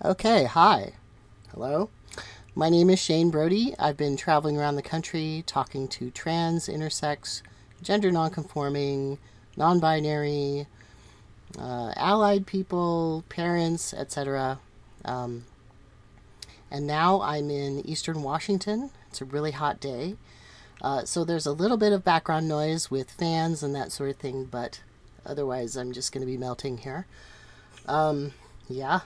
Okay, hi. Hello. My name is Shane Brody. I've been traveling around the country talking to trans, intersex, gender nonconforming, non-binary, allied people, parents, etc. And now I'm in Eastern Washington. It's a really hot day. So there's a little bit of background noise with fans and that sort of thing, but otherwise I'm just going to be melting here. Yeah.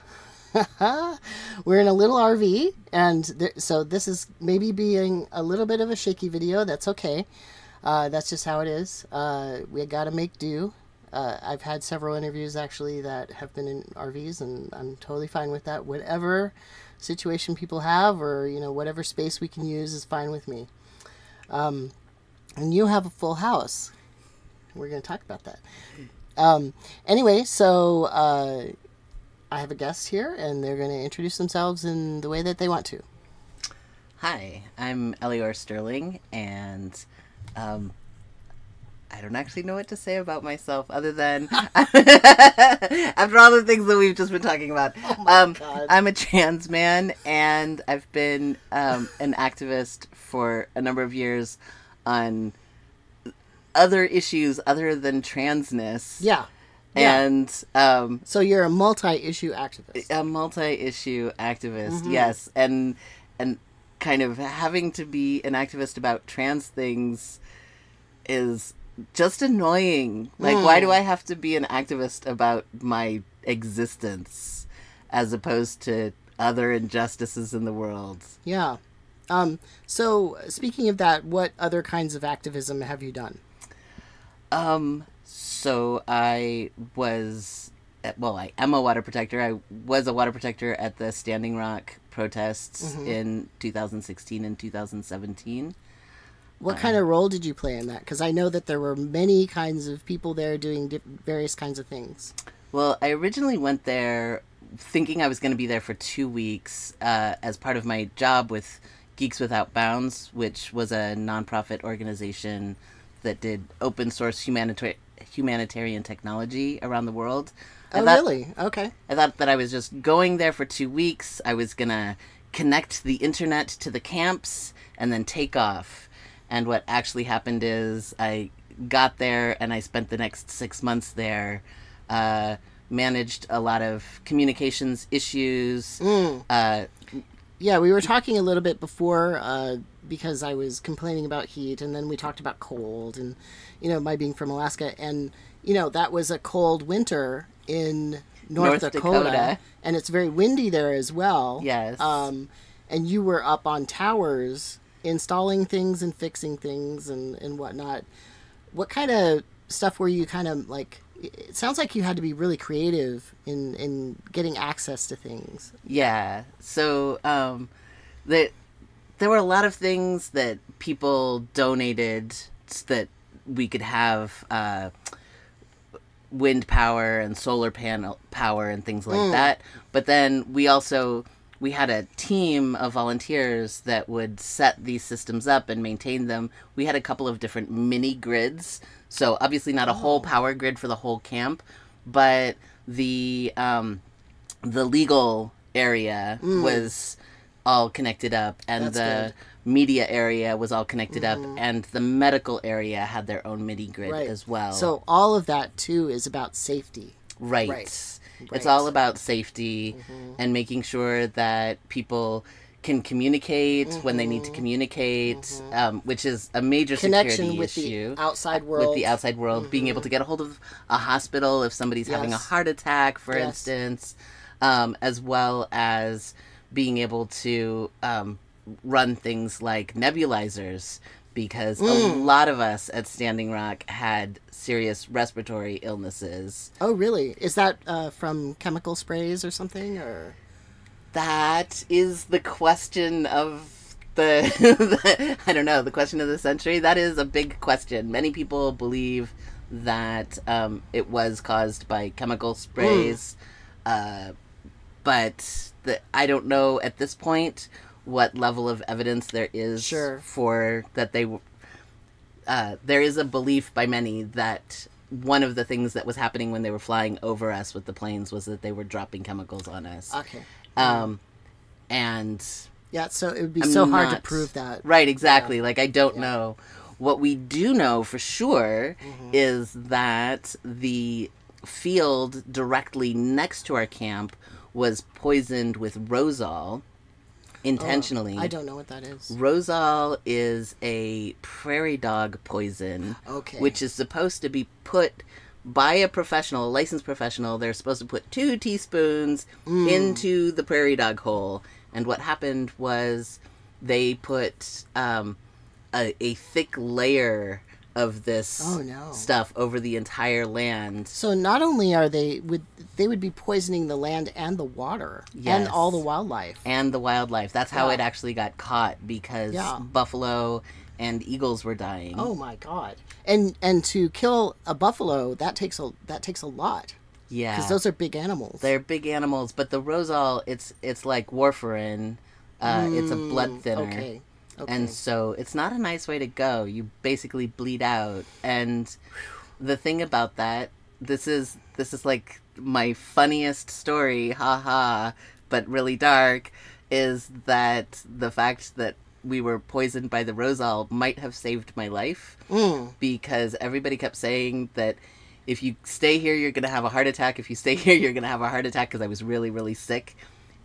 We're in a little RV, and so this is maybe being a little bit of a shaky video. That's okay. That's just how it is. We got to make do. I've had several interviews actually that have been in RVs, and I'm totally fine with that. Whatever situation people have, or whatever space we can use is fine with me. And you have a full house. We're going to talk about that. Anyway, so I have a guest here, and they're going to introduce themselves in the way that they want to. Hi, I'm Elior Sterling, and I don't actually know what to say about myself other than after all the things that we've just been talking about. God. I'm a trans man, and I've been an activist for a number of years on other issues other than transness. Yeah. And so you're a multi-issue activist. A multi-issue activist, yes, and kind of having to be an activist about trans things is just annoying. Like, why do I have to be an activist about my existence as opposed to other injustices in the world? Yeah. So speaking of that, what other kinds of activism have you done? So I am a water protector. I was a water protector at the Standing Rock protests in 2016 and 2017. What kind of role did you play in that? Because I know that there were many kinds of people there doing various kinds of things. Well, I originally went there thinking I was going to be there for 2 weeks as part of my job with Geeks Without Bounds, which was a nonprofit organization that did open source humanitarian technology around the world. Really? Okay. I thought that I was just going there for 2 weeks. I was going to connect the internet to the camps and then take off. And what actually happened is I got there and I spent the next 6 months there, managed a lot of communications issues. Yeah, we were talking a little bit before because I was complaining about heat, and then we talked about cold and, my being from Alaska. And, that was a cold winter in North Dakota. And it's very windy there as well. Yes. And you were up on towers installing things and fixing things and whatnot. What kind of stuff were you kind of like... It sounds like you had to be really creative in getting access to things. Yeah. So there were a lot of things that people donated so that we could have wind power and solar panel power and things like that. But then we had a team of volunteers that would set these systems up and maintain them. We had a couple of different mini grids. So obviously not a whole power grid for the whole camp, but the legal area was all connected up, and That's good. Media area was all connected up, and the medical area had their own mini grid as well. So all of that too is about safety. Right. It's all about safety and making sure that people can communicate when they need to communicate, which is a major Connection security with issue. the outside world. With the outside world, being able to get a hold of a hospital if somebody's having a heart attack, for instance, as well as being able to run things like nebulizers, because a lot of us at Standing Rock had serious respiratory illnesses. Oh, really? Is that from chemical sprays or something, or...? That is the question of the I don't know, the question of the century. That is a big question. Many people believe that it was caused by chemical sprays, but I don't know at this point what level of evidence there is for that they there is a belief by many that one of the things that was happening when they were flying over us with the planes was that they were dropping chemicals on us. Okay. And Yeah, so it would be I'm so hard to not- prove that. Right, exactly. Yeah. Like, I don't know. What we do know for sure is that the field directly next to our camp was poisoned with rosol intentionally. I don't know what that is. Rosol is a prairie dog poison, Okay. which is supposed to be put by a professional, a licensed professional. They're supposed to put 2 teaspoons into the prairie dog hole. And what happened was they put a thick layer of this Oh, no. stuff over the entire land. So not only are they would be poisoning the land and the water and Yes. all the wildlife. And the wildlife. That's how Yeah. it actually got caught, because Yeah. buffalo and eagles were dying. Oh my god! And to kill a buffalo, that takes a lot, Yeah. because those are big animals. They're big animals, but the rosol, it's like warfarin. It's a blood thinner. Okay. Okay. And so it's not a nice way to go. You basically bleed out. And the thing about that, this is like my funniest story, haha, but really dark, is that the fact that we were poisoned by the rosol might have saved my life, because everybody kept saying that if you stay here, you're going to have a heart attack. If you stay here, you're going to have a heart attack, because I was really, really sick.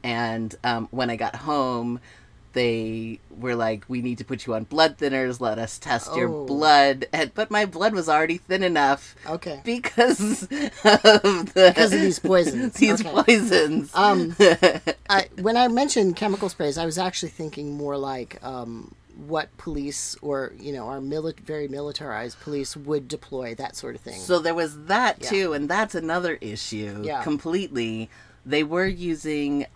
And when I got home, they were like, we need to put you on blood thinners. Let us test your blood. But my blood was already thin enough. Okay. Because of these poisons. These Okay. poisons. When I mentioned chemical sprays, I was actually thinking more like what police or our very militarized police would deploy, that sort of thing. So there was that too, and that's another issue. Yeah. Completely. They were using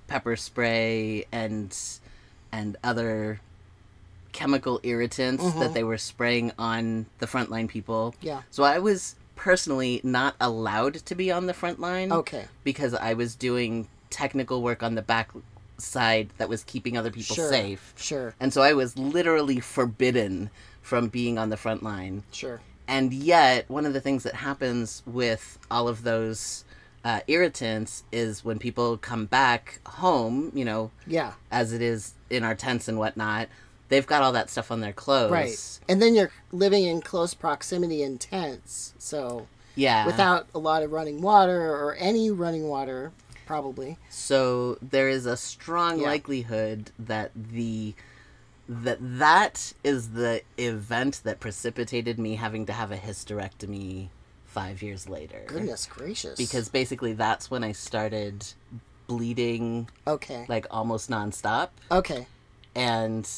pepper spray and other chemical irritants that they were spraying on the frontline people. Yeah. So I was personally not allowed to be on the front line. Okay. Because I was doing technical work on the back side that was keeping other people safe. Sure. And so I was literally forbidden from being on the front line. Sure. And yet, one of the things that happens with all of those irritants is when people come back home, Yeah. as it is in our tents and whatnot, they've got all that stuff on their clothes. Right. And then you're living in close proximity in tents, so Yeah. without a lot of running water or any running water, probably. So there is a strong likelihood that that is the event that precipitated me having to have a hysterectomy 5 years later. Goodness gracious. Because basically that's when I started bleeding Okay. like almost nonstop, Okay. and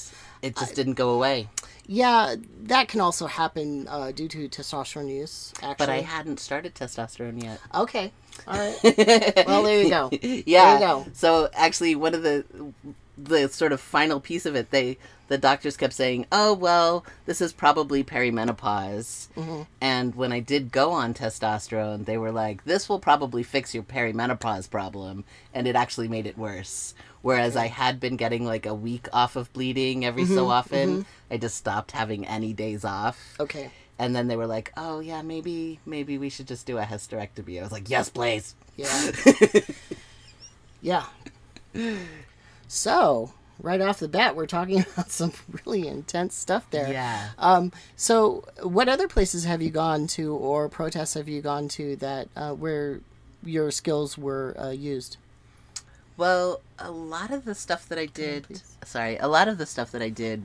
it just didn't go away. Yeah, that can also happen due to testosterone use, actually. But I hadn't started testosterone yet. Okay. All right. Well, there you go. Yeah. There you go. So actually, one of the sort of final piece of it, the doctors kept saying, "Oh well, this is probably perimenopause." And when I did go on testosterone, they were like, "This will probably fix your perimenopause problem," and it actually made it worse. Whereas I had been getting like a week off of bleeding every so often, I just stopped having any days off. Okay. And then they were like, "Oh yeah, maybe we should just do a hysterectomy." I was like, "Yes, please." Yeah. Yeah. So, right off the bat, we're talking about some really intense stuff there. Yeah. So, what other places have you gone to, or protests have you gone to that where your skills were used? Well, a lot of the stuff that I did,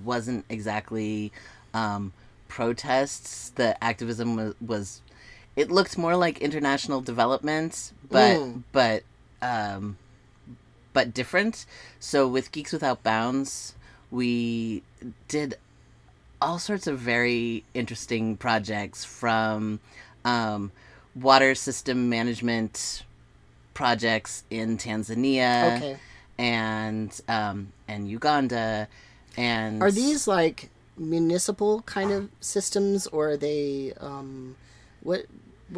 wasn't exactly protests. The activism was it looked more like international development, but different. So with Geeks Without Bounds, we did all sorts of very interesting projects, from water system management projects in Tanzania, Okay. and Uganda, and Are these like municipal kind of systems, or are they what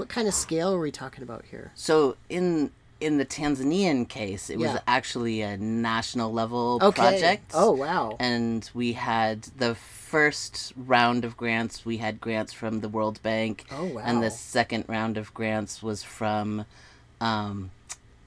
kind of scale are we talking about here? so in the Tanzanian case, it was Yeah. actually a national level Okay. project. Oh, wow. And we had the first round of grants, we had grants from the World the Oh, wow. And the second round of grants was from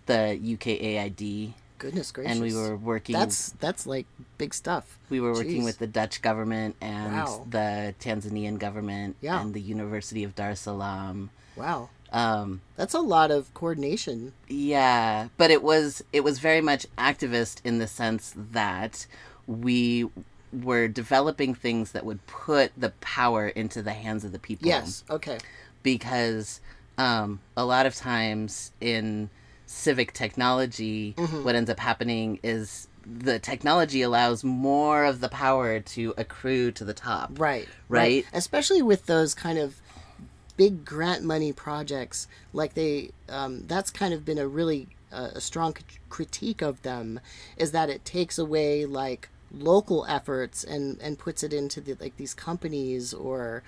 the UKAID. Goodness gracious. And we were working... That's like big stuff. We were working with the Dutch government and Wow. the Tanzanian government and the University of Dar es Salaam. Wow. That's a lot of coordination. Yeah, but it was very much activist in the sense that we were developing things that would put the power into the hands of the people. Yes, okay. Because a lot of times in civic technology, what ends up happening is the technology allows more of the power to accrue to the top. Right? Especially with those kind of big grant money projects, like that's kind of been a really a strong critique of them, is that it takes away like local efforts and puts it into these companies or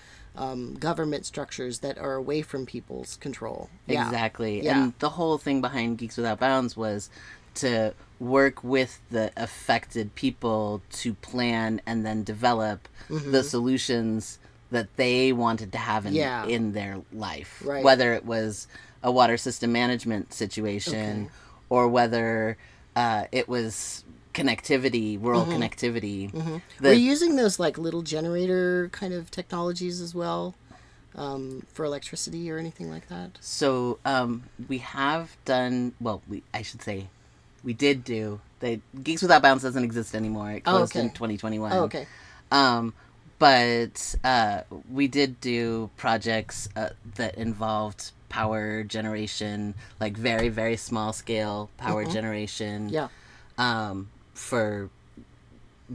government structures that are away from people's control. Exactly. And the whole thing behind Geeks Without Bounds was to work with the affected people to plan and then develop the solutions that they wanted to have in their life. Right. Whether it was a water system management situation or whether it was connectivity, rural connectivity. We're using those like little generator kind of technologies as well for electricity or anything like that. So we have done, we did do, Geeks Without Bounds doesn't exist anymore. It closed in 2021. Oh, okay. But we did do projects that involved power generation, like very, very small scale power generation. Yeah. For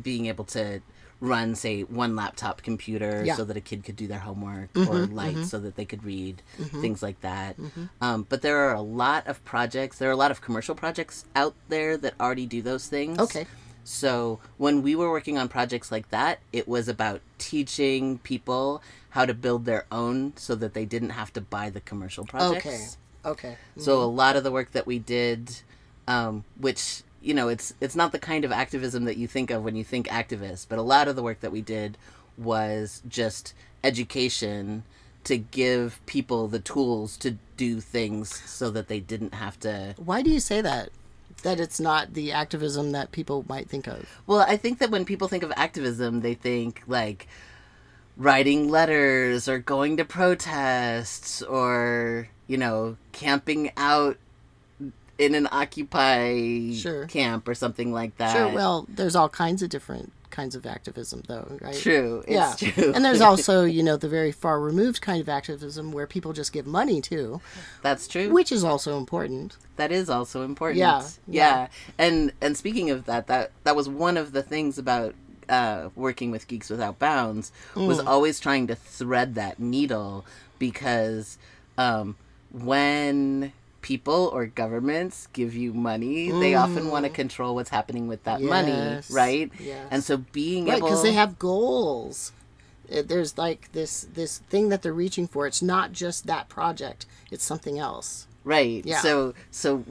being able to run, say, one laptop computer so that a kid could do their homework or lights so that they could read, things like that. But there are a lot of projects, there are a lot of commercial projects out there that already do those things. Okay. So when we were working on projects like that, it was about teaching people how to build their own so that they didn't have to buy the commercial projects. Okay. So a lot of the work that we did, which, you know, it's not the kind of activism that you think of when you think activist, but a lot of the work that we did was just education to give people the tools to do things so that they didn't have to... Why do you say that? That it's not the activism that people might think of? Well, I think that when people think of activism, they think like writing letters or going to protests or, you know, camping out in an Occupy camp or something like that. Sure, well, there's all kinds of different kinds of activism, though, right? True, it's true. And there's also, you know, the very far removed kind of activism where people just give money to. That's true. Which is also important. That is also important. Yeah. And speaking of that was one of the things about working with Geeks Without Bounds was always trying to thread that needle, because when people or governments give you money, they often want to control what's happening with that money, right? Yes. And so being able... because they have goals. There's like this thing that they're reaching for. It's not just that project. It's something else. Right. Yeah. So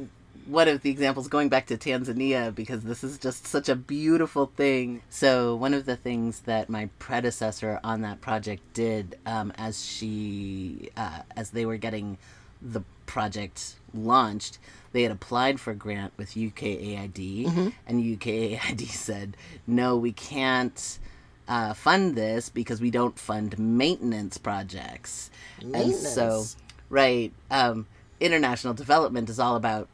one of the examples, going back to Tanzania, because this is just such a beautiful thing. So one of the things that my predecessor on that project did, as they were getting the project launched, they had applied for a grant with UKAID, and UKAID said, no, we can't fund this because we don't fund maintenance projects. Maintenance? And so, right, international development is all about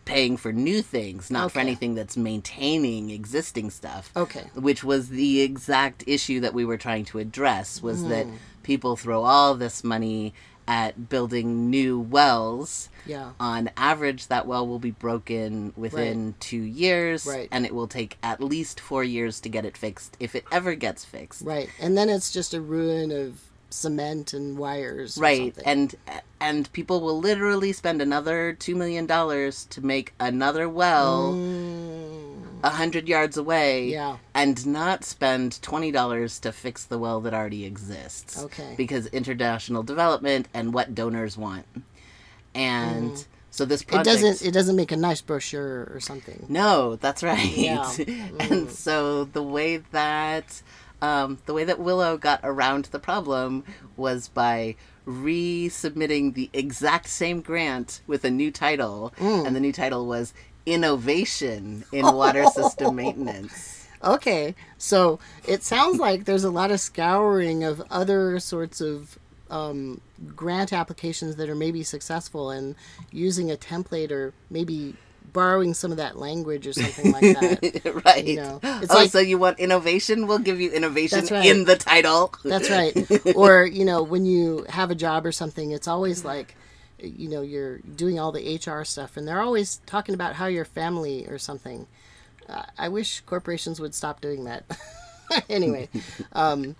paying for new things, not for anything that's maintaining existing stuff. Okay. Which was the exact issue that we were trying to address, was that people throw all this money at building new wells. Yeah. On average, that well will be broken within 2 years, and it will take at least 4 years to get it fixed, if it ever gets fixed. Right. And then it's just a ruin of cement and wires. Right. And people will literally spend another $2 million to make another well 100 yards away, and not spend $20 to fix the well that already exists. Okay. Because international development and what donors want. And so this project... It doesn't make a nice brochure or something. No, that's right. Yeah. And so the way that the way that Willow got around the problem was by resubmitting the exact same grant with a new title, and the new title was Innovation in Water System Maintenance. Okay, so it sounds like there's a lot of scouring of other sorts of grant applications that are maybe successful and using a template or maybe borrowing some of that language or something like that. Right. You know, it's like, so you want innovation? We'll give you innovation right. in the title. That's right. Or, when you have a job or something, it's always like, you're doing all the HR stuff and they're always talking about how your family or something. I wish corporations would stop doing that. Anyway,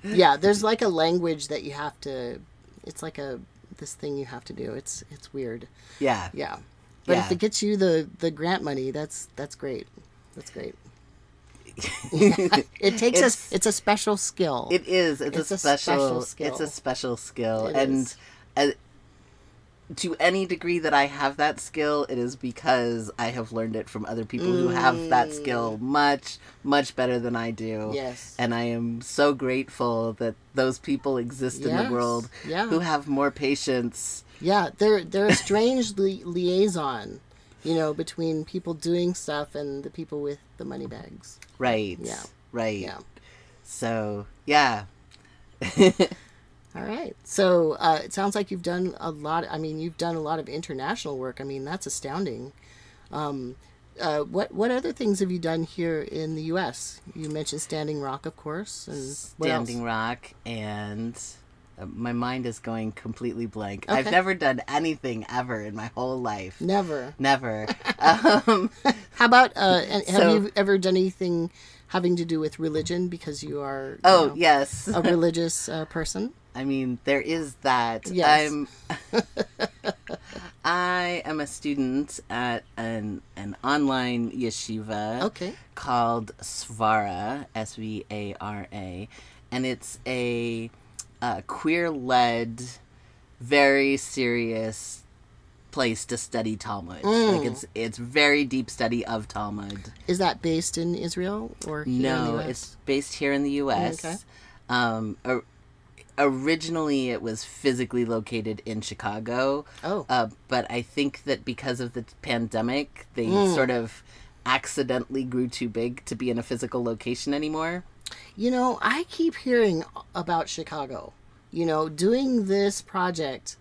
there's like a language that you have to, it's like this thing you have to do. It's weird. Yeah. Yeah. But if it gets you the grant money, that's great. That's great. It's a special skill. It is. It's a special skill. It's a special skill. And to any degree that I have that skill, it is because I have learned it from other people who have that skill much, much better than I do. Yes. And I am so grateful that those people exist in the world who have more patience. Yeah, they're a strange liaison, between people doing stuff and the people with the money bags. Right. Yeah. Right. Yeah. So, yeah. All right. So it sounds like you've done a lot. You've done a lot of international work. That's astounding. What other things have you done here in the U.S.? You mentioned Standing Rock, of course. And Standing Rock, and my mind is going completely blank. Okay. I've never done anything ever in my whole life. Never. How about, have you ever done anything having to do with religion because you are yes, a religious person? There is that. Yes. I am a student at an online yeshiva called Svara, Svara, and it's a queer-led, very serious place to study Talmud. Like it's very deep study of Talmud. Is that based in Israel or here in the US? It's based here in the U.S. Okay. Originally, it was physically located in Chicago. But I think that because of the pandemic, they sort of accidentally grew too big to be in a physical location anymore. I keep hearing about Chicago. Doing this project,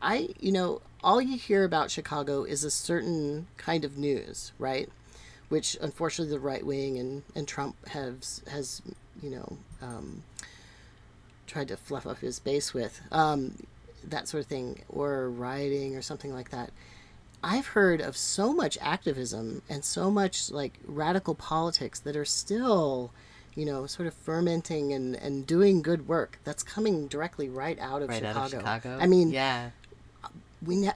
all you hear about Chicago is a certain kind of news, right? Which, unfortunately, the right wing and Trump has tried to fluff up his base with, that sort of thing, or rioting or something like that. I've heard of so much activism and so much like radical politics that are still, sort of fermenting and doing good work that's coming directly right out of Chicago.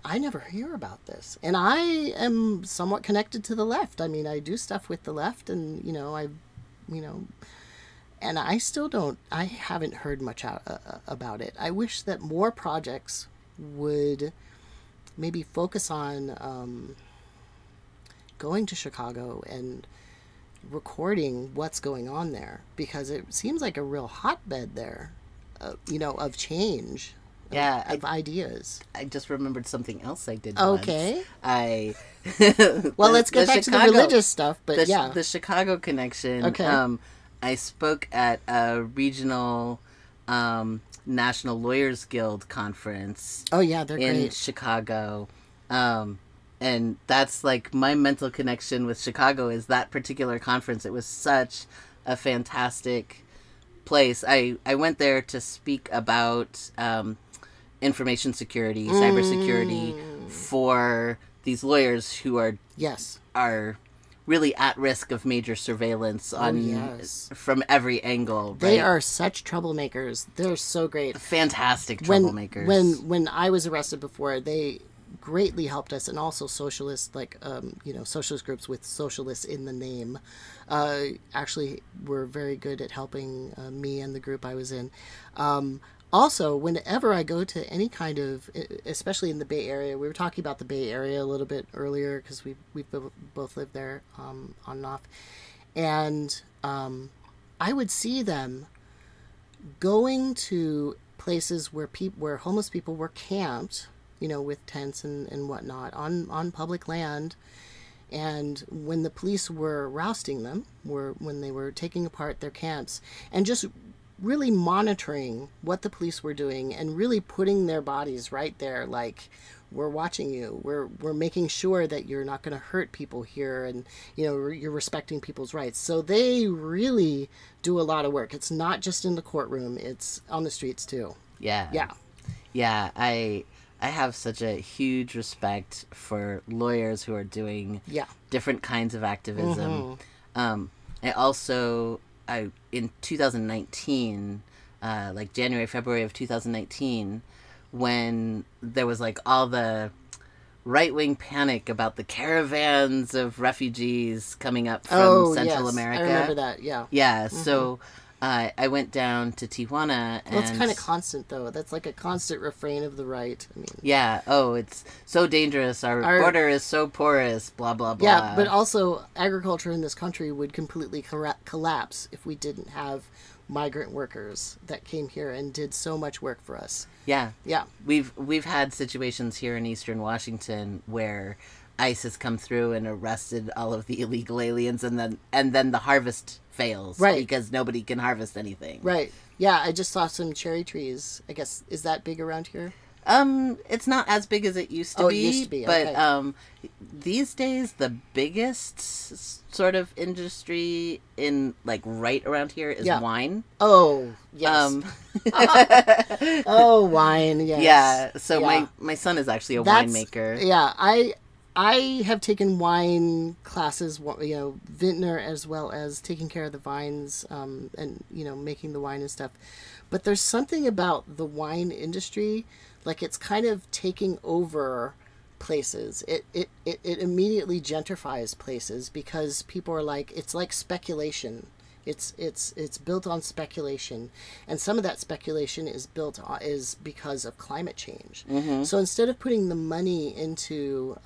I never hear about this. And I am somewhat connected to the left. I do stuff with the left and, and I still I haven't heard much about it. I wish that more projects would maybe focus on going to Chicago and recording what's going on there, because it seems like a real hotbed there, of change, of ideas. I just remembered something else I did Okay. once. Well, let's get back to the religious stuff, but the Chicago connection. Okay. I spoke at a regional National Lawyers Guild conference. Oh yeah, they're in great. Chicago. And that's like my mental connection with Chicago is that particular conference. It was such a fantastic place. I went there to speak about information security, cybersecurity for these lawyers who are really at risk of major surveillance from every angle. Right? They are such troublemakers. They're so great. Fantastic troublemakers. When I was arrested before, they greatly helped us, and also socialists, socialist groups with socialists in the name, actually were very good at helping me and the group I was in. Also, whenever I go to any kind of, especially in the Bay Area, we were talking about the Bay Area a little bit earlier because we both lived there on and off, and I would see them going to places where homeless people were camped, with tents and whatnot on public land. And when the police were rousting them, when they were taking apart their camps, and just really monitoring what the police were doing and really putting their bodies right there, like, we're watching you, we're making sure that you're not going to hurt people here, and you're respecting people's rights. So they really do a lot of work. It's not just in the courtroom, it's on the streets too. Yeah I have such a huge respect for lawyers who are doing different kinds of activism. In 2019, like January, February of 2019, when there was like all the right-wing panic about the caravans of refugees coming up from Central America. I remember that, yeah. Yeah, so I went down to Tijuana. And it's kind of constant, though. That's like a constant refrain of the right. I mean, yeah. Oh, it's so dangerous. Our border is so porous, blah, blah, blah. Yeah, but also agriculture in this country would completely collapse if we didn't have migrant workers that came here and did so much work for us. Yeah. Yeah. We've had situations here in Eastern Washington where ICE has come through and arrested all of the illegal aliens, and then the harvest fails, right? Because nobody can harvest anything, right? Yeah, I just saw some cherry trees. I guess, is that big around here? It's not as big as it used to be. It used to be, but okay. These days the biggest sort of industry in like right around here is wine. Oh, yes. Oh, wine, yes. Yeah. So my son is actually a winemaker. Yeah, I have taken wine classes, vintner, as well as taking care of the vines, and making the wine and stuff. But there's something about the wine industry, like it's kind of taking over places. It immediately gentrifies places because people are like, it's like speculation. It's built on speculation, and some of that speculation is because of climate change. Mm-hmm. So instead of putting the money into,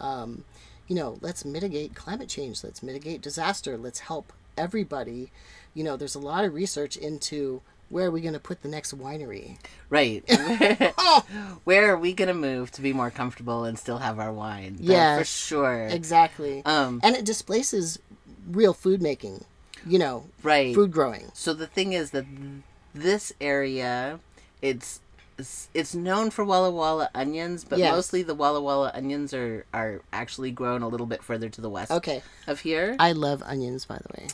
let's mitigate climate change, let's mitigate disaster, let's help everybody. There's a lot of research into where are we going to put the next winery, right? Where are we going to move to be more comfortable and still have our wine? Yeah, for sure, exactly. And it displaces real food making. Right. Food growing. So the thing is that this area, it's known for Walla Walla onions, but mostly the Walla Walla onions are actually grown a little bit further to the west of here. I love onions, by the way.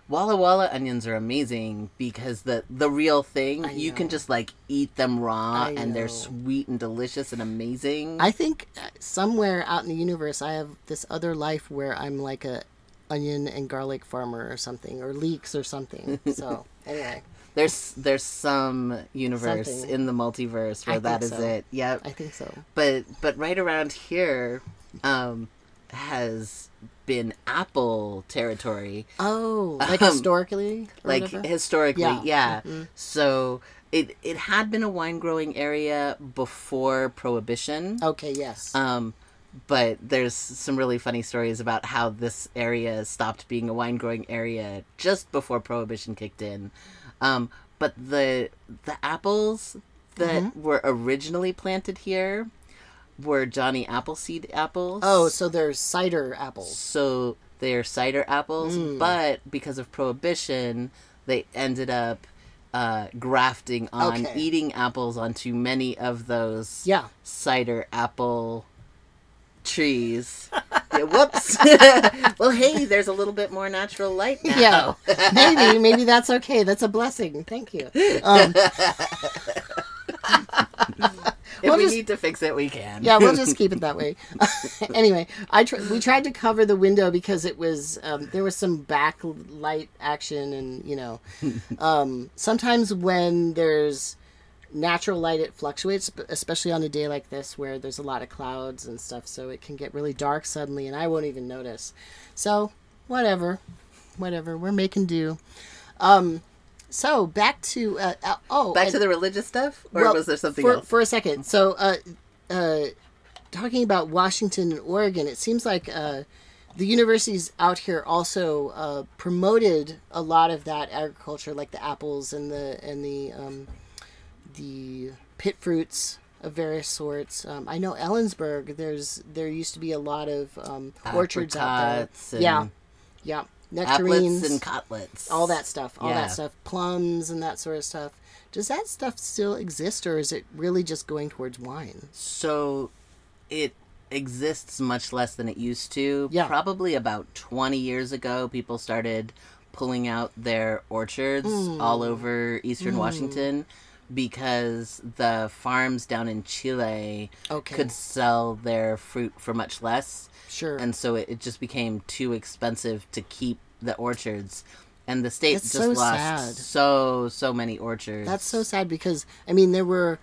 Walla Walla onions are amazing because the real thing, you can just like eat them raw and they're sweet and delicious and amazing. I think somewhere out in the universe I have this other life where I'm like a onion and garlic farmer or something, or leeks or something. So anyway, there's some universe in the multiverse where that is it. Yep, I think so. But right around here has been apple territory. Oh, like historically, like whatever? Historically, yeah. Mm-hmm. So it had been a wine growing area before Prohibition. Okay, yes. But there's some really funny stories about how this area stopped being a wine-growing area just before Prohibition kicked in. But the apples that were originally planted here were Johnny Appleseed apples. Oh, so they're cider apples. So they're cider apples, but because of Prohibition, they ended up grafting on eating apples onto many of those cider apple trees. Whoops. Well, hey, there's a little bit more natural light now. Yeah, maybe that's okay. That's a blessing. Thank you. If we need to fix it, we can. Yeah, we'll just keep it that way. Anyway, we tried to cover the window because it was there was some backlight action, and sometimes when there's natural light, it fluctuates, especially on a day like this where there's a lot of clouds and stuff, so it can get really dark suddenly and I won't even notice. So whatever, we're making do. So back to back to the religious stuff, or was there something else for a second? So talking about Washington and Oregon, it seems like the universities out here also promoted a lot of that agriculture, like the apples and the pit fruits of various sorts. I know Ellensburg, there used to be a lot of orchards out there. Yeah. Nectarines applets and cotlets. All that stuff. Plums and that sort of stuff. Does that stuff still exist, or is it really just going towards wine? So it exists much less than it used to. Yeah. Probably about 20 years ago, people started pulling out their orchards all over eastern Washington, because the farms down in Chile could sell their fruit for much less. Sure. And so it just became too expensive to keep the orchards. And the state It's just so lost sad. so many orchards. That's so sad because, I mean, there were,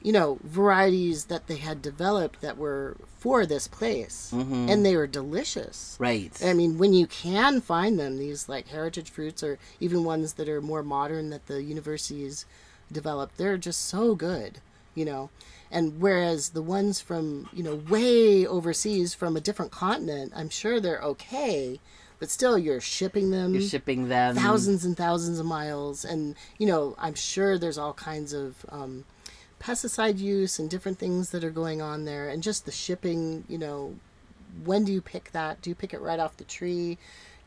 varieties that they had developed that were for this place. And they were delicious. Right. I mean, when you can find them, these like heritage fruits or even ones that are more modern that the universities developed, they're just so good, And whereas the ones from, way overseas from a different continent, I'm sure they're okay, but still you're shipping them. You're shipping them thousands and thousands of miles. And, I'm sure there's all kinds of pesticide use and different things that are going on there. And just the shipping, when do you pick that? Do you pick it right off the tree?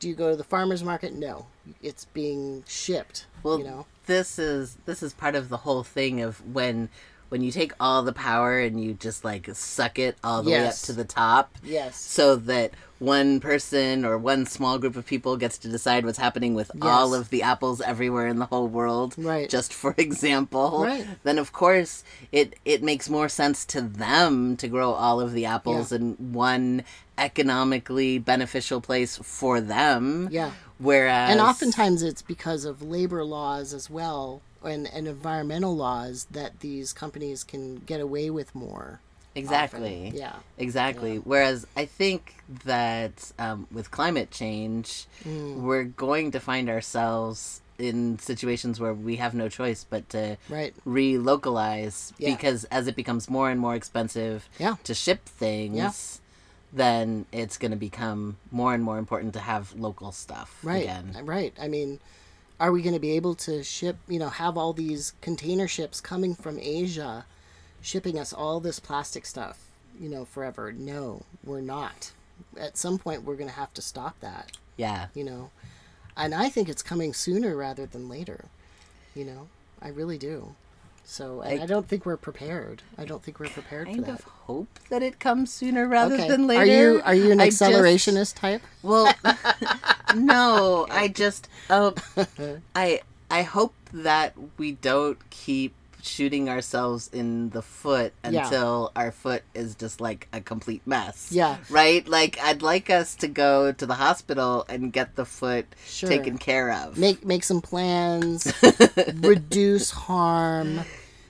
Do you go to the farmer's market? No, it's being shipped, Well, this is part of the whole thing of when you take all the power and you just like suck it all the way up to the top. Yes. So that one person or one small group of people gets to decide what's happening with all of the apples everywhere in the whole world. Right. Just for example. Right. Then of course it makes more sense to them to grow all of the apples in one economically beneficial place for them. Yeah. Whereas... And oftentimes it's because of labor laws as well and environmental laws that these companies can get away with more. Exactly. Often. Yeah. Exactly. Yeah. Whereas I think that with climate change, we're going to find ourselves in situations where we have no choice but to relocalize because as it becomes more and more expensive to ship things, then it's going to become more and more important to have local stuff again. Right. I mean, are we going to be able to ship, have all these container ships coming from Asia shipping us all this plastic stuff, forever? No, we're not. At some point, we're going to have to stop that. Yeah. And I think it's coming sooner rather than later. I really do. So, and I don't think we're prepared. I don't think we're prepared for that. I kind of hope that it comes sooner rather than later. Are you an accelerationist type? Well, no. I just I hope that we don't keep shooting ourselves in the foot until our foot is just like a complete mess. Yeah. Right? Like, I'd like us to go to the hospital and get the foot taken care of. Make some plans, reduce harm.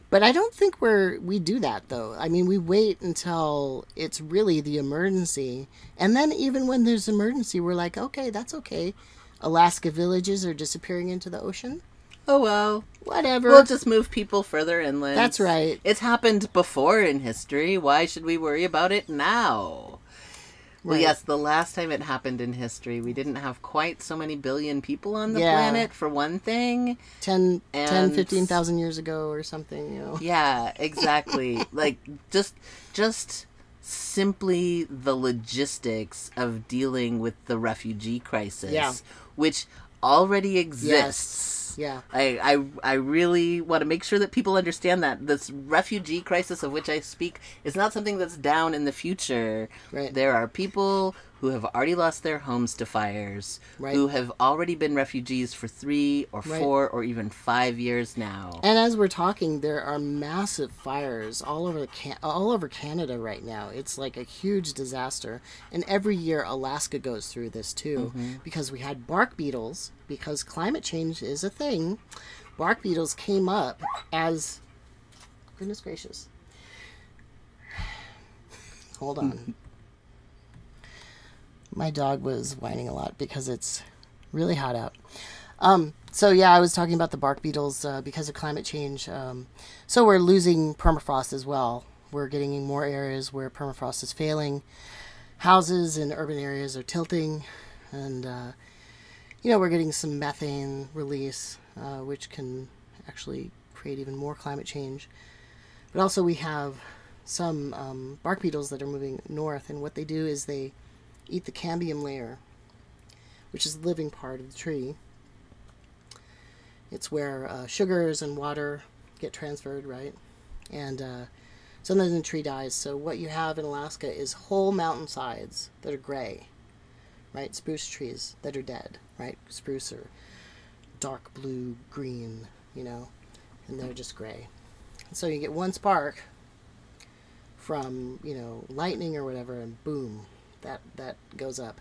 But I don't think we do that, though. I mean, we wait until it's really the emergency. And then even when there's emergency, we're like, okay, that's okay. Alaska villages are disappearing into the ocean. Oh, well. Whatever. We'll just move people further inland. That's right. It's happened before in history. Why should we worry about it now? Well, yes, the last time it happened in history, we didn't have quite so many billion people on the planet, for one thing. 15,000 years ago or something, Yeah, exactly. Like, just simply the logistics of dealing with the refugee crisis, which already exists. Yeah. I really want to make sure that people understand that this refugee crisis of which I speak is not something that's down in the future. Right. There are people who have already lost their homes to fires, who have already been refugees for 3 or 4 or even 5 years now. And as we're talking, there are massive fires all over Canada right now. It's like a huge disaster. And every year Alaska goes through this too, because we had bark beetles, because climate change is a thing. Bark beetles came up as... Goodness gracious. Hold on. My dog was whining a lot because it's really hot out. So yeah, I was talking about the bark beetles because of climate change. So we're losing permafrost as well. We're getting in more areas where permafrost is failing. houses in urban areas are tilting, and we're getting some methane release, which can actually create even more climate change. But also we have some bark beetles that are moving north, and what they do is they eat the cambium layer, which is the living part of the tree. It's where sugars and water get transferred, right? And sometimes the tree dies. So what you have in Alaska is whole mountainsides that are gray, right? Spruce trees that are dead, right? Spruce are dark blue, green, and they're just gray. And so you get one spark from, lightning or whatever, and boom, that goes up.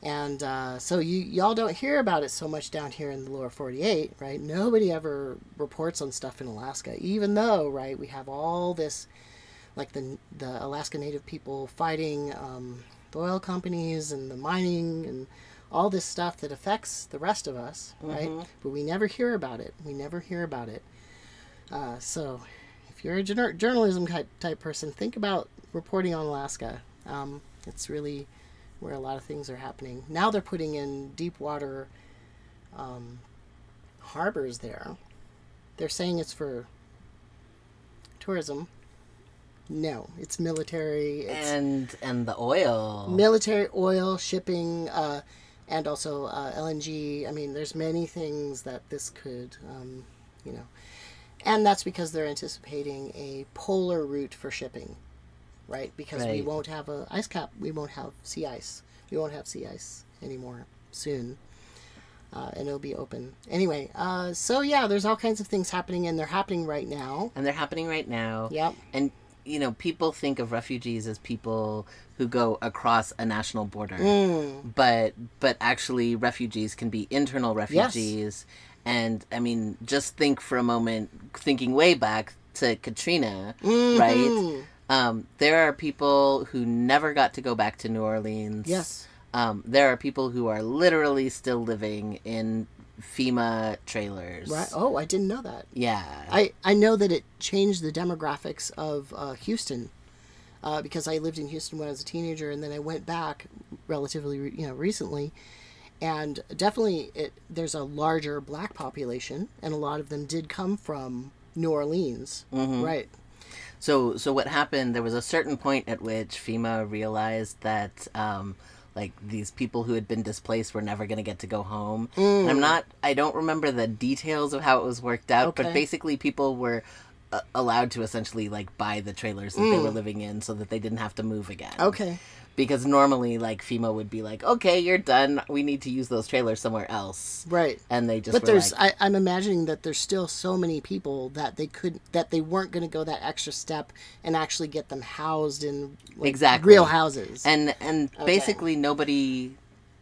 And so y'all don't hear about it so much down here in the lower 48, right? Nobody ever reports on stuff in Alaska, even though, right, we have all this, like the Alaska Native people fighting the oil companies and the mining and all this stuff that affects the rest of us, right? Mm-hmm. But we never hear about it. We never hear about it. So if you're a journalism type person, think about reporting on Alaska. It's really where a lot of things are happening. Now they're putting in deep water harbors there. They're saying it's for tourism. No, it's military. And the oil. Military oil, shipping, and also LNG. I mean, there's many things that this could, And that's because they're anticipating a polar route for shipping. Right, because we won't have a ice cap. We won't have sea ice. We won't have sea ice anymore soon, and it'll be open anyway. So yeah, there's all kinds of things happening, and they're happening right now. Yep. And people think of refugees as people who go across a national border, but actually, refugees can be internal refugees. Yes. And I mean, just think for a moment, thinking way back to Katrina, right? There are people who never got to go back to New Orleans. Yes. There are people who are literally still living in FEMA trailers. Right. Oh, I didn't know that. Yeah. I know that it changed the demographics of Houston, because I lived in Houston when I was a teenager, and then I went back relatively, recently, and definitely there's a larger black population, and a lot of them did come from New Orleans. Mm-hmm. Right. So what happened, there was a certain point at which FEMA realized that, these people who had been displaced were never going to get to go home. And I don't remember the details of how it was worked out, but basically people were allowed to essentially, buy the trailers that they were living in so that they didn't have to move again. Okay. Because normally, FEMA would be like, okay, you're done. We need to use those trailers somewhere else. Right. And they just I'm imagining that there's still so many people that they weren't going to go that extra step and actually get them housed in real houses. And basically nobody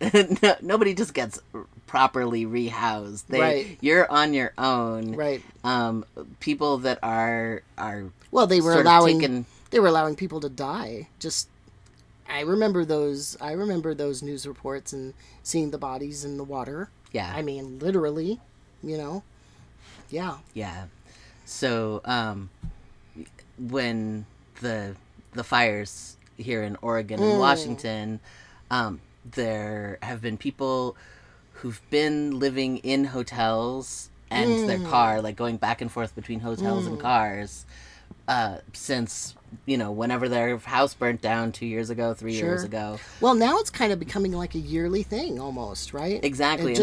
just gets properly rehoused. You're on your own. Right. People that are they were allowing people to die. I remember those news reports and seeing the bodies in the water. Yeah. I mean, literally, Yeah. Yeah. So, when the fires here in Oregon and Washington, there have been people who've been living in hotels and their car, going back and forth between hotels and cars, since whenever their house burnt down 2 years ago, 3 years ago. Well, now it's kind of becoming like a yearly thing almost, right? Exactly.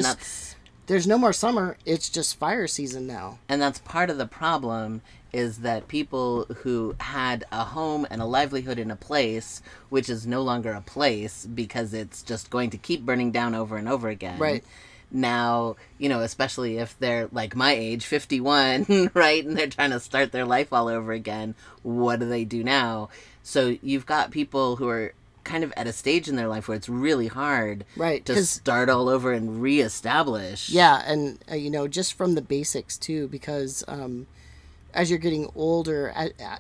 There's no more summer. It's just fire season now. And that's part of the problem, is that people who had a home and a livelihood in a place, which is no longer a place because it's just going to keep burning down over and over again. Right. Now, especially if they're like my age, 51, right? And they're trying to start their life all over again. What do they do now? So you've got people who are kind of at a stage in their life where it's really hard to start all over and reestablish. Yeah. And, just from the basics too, because, as you're getting older,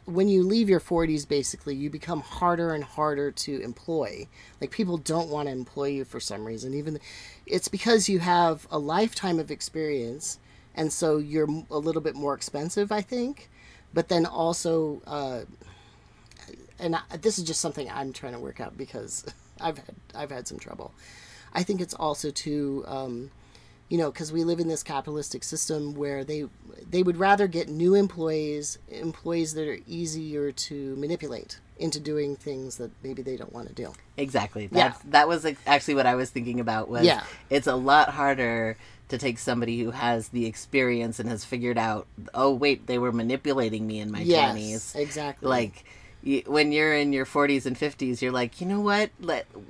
when you leave your 40s, basically, you become harder and harder to employ. People don't want to employ you for some reason. It's because you have a lifetime of experience, and so you're a little bit more expensive, I think. But then also, this is just something I'm trying to work out because I've had some trouble. I think it's also too, because we live in this capitalistic system where they would rather get new employees that are easier to manipulate into doing things that maybe they don't want to do. Exactly. That was actually what I was thinking about. It's a lot harder to take somebody who has the experience and has figured out, oh wait, they were manipulating me in my 20s. Exactly. Like, when you're in your 40s and 50s, you're like, you know what?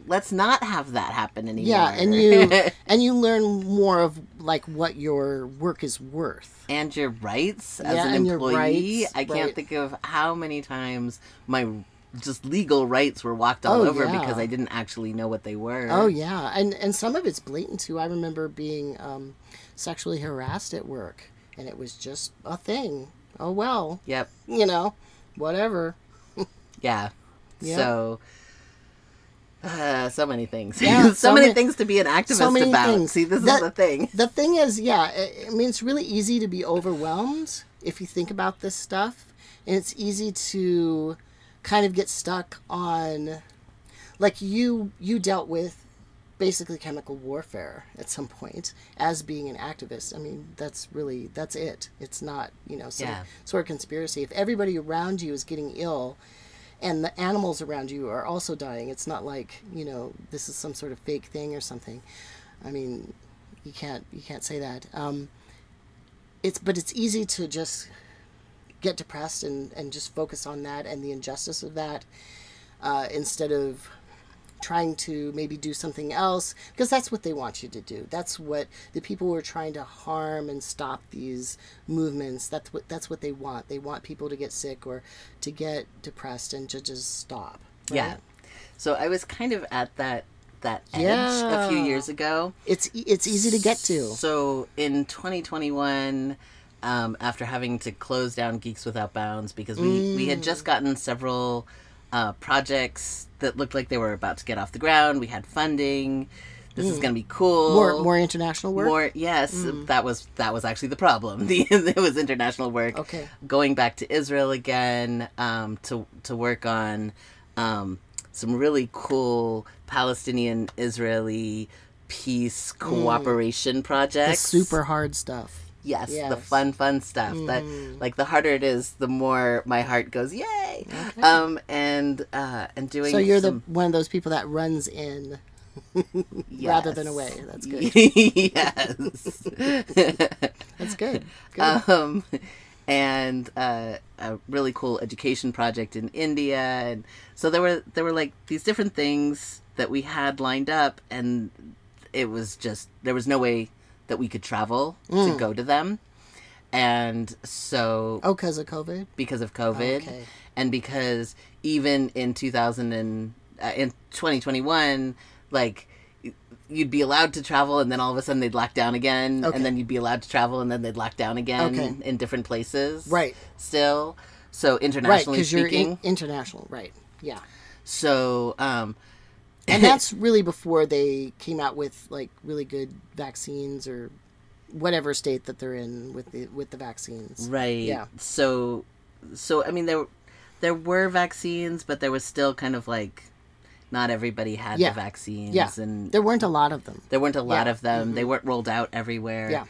Let's not have that happen anymore. Yeah, and you learn more of like what your work is worth and your rights as an employee. I can't think of how many times my just legal rights were walked all over because I didn't actually know what they were. Oh yeah, and some of it's blatant too. I remember being sexually harassed at work, and it was just a thing. Oh well. Yep. Whatever. Yeah. Yep. So, so many things. Yeah, so many things to be an activist about. Things. See, this is the thing. The thing is, I mean, it's really easy to be overwhelmed if you think about this stuff, and it's easy to kind of get stuck on, like you dealt with basically chemical warfare at some point as being an activist. I mean, that's it. It's not, some sort of conspiracy. If everybody around you is getting ill and the animals around you are also dying, it's not like, this is some sort of fake thing or something. I mean, you can't say that. But it's easy to just get depressed and just focus on that and the injustice of that instead of trying to maybe do something else, because that's what they want you to do. That's what the people who are trying to harm and stop these movements, that's what they want. They want people to get sick or to get depressed and to just stop. Right? Yeah. So I was kind of at that edge a few years ago. It's easy to get to. So in 2021, after having to close down Geeks Without Bounds because we had just gotten several projects that looked like they were about to get off the ground. We had funding. This is going to be cool. More international work? That was actually the problem. It was international work. Okay. Going back to Israel again to work on some really cool Palestinian-Israeli peace cooperation projects. The super hard stuff. Yes, the fun stuff. That like the harder it is, the more my heart goes, yay! Okay. And doing. So you're one of those people that runs in rather than away. That's good. Yes, that's good. And a really cool education project in India, and so there were like these different things that we had lined up, and it was just there was no way that we could travel to go to them. And so... Oh, because of COVID? Because of COVID. Okay. And because even in 2021, like, you'd be allowed to travel and then all of a sudden they'd lock down again. Okay. And then you'd be allowed to travel and then they'd lock down again in different places. Right. Still. So internationally speaking. Right, because you're international. Right. Yeah. So... and that's really before they came out with like really good vaccines or whatever state that they're in with the vaccines. Right. Yeah. So I mean there were vaccines, but there was still kind of like not everybody had the vaccines. Yeah. And there weren't a lot of them. There weren't a lot of them. Mm-hmm. They weren't rolled out everywhere. Yeah.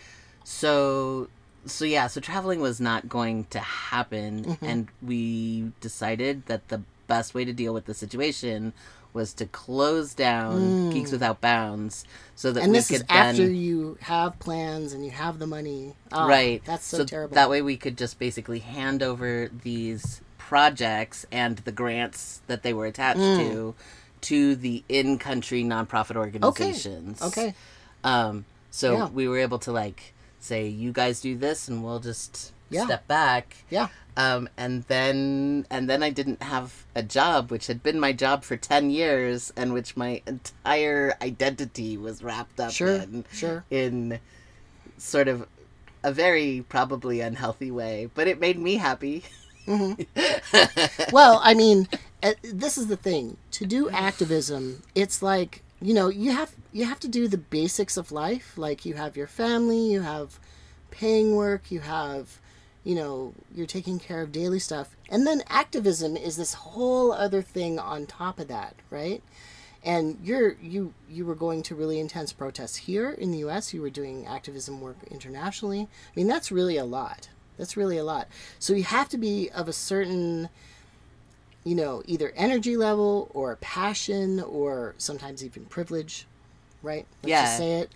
So traveling was not going to happen, and we decided that the best way to deal with the situation was to close down Geeks Without Bounds so that we could then... And this is after you have plans and you have the money. Oh, right. That's so terrible. That way we could just basically hand over these projects and the grants that they were attached to the in-country nonprofit organizations. Okay. So we were able to like say, you guys do this and we'll just step back. Yeah. And then I didn't have a job, which had been my job for 10 years and which my entire identity was wrapped up in sort of a very probably unhealthy way, but it made me happy. Well, I mean, this is the thing. To do activism, it's like, you have to do the basics of life. Like you have your family, you have paying work, you have you're taking care of daily stuff. And then activism is this whole other thing on top of that, right? And you were going to really intense protests here in the U.S. You were doing activism work internationally. I mean, that's really a lot. That's really a lot. So you have to be of a certain, either energy level or passion or sometimes even privilege, right? Let's just say it,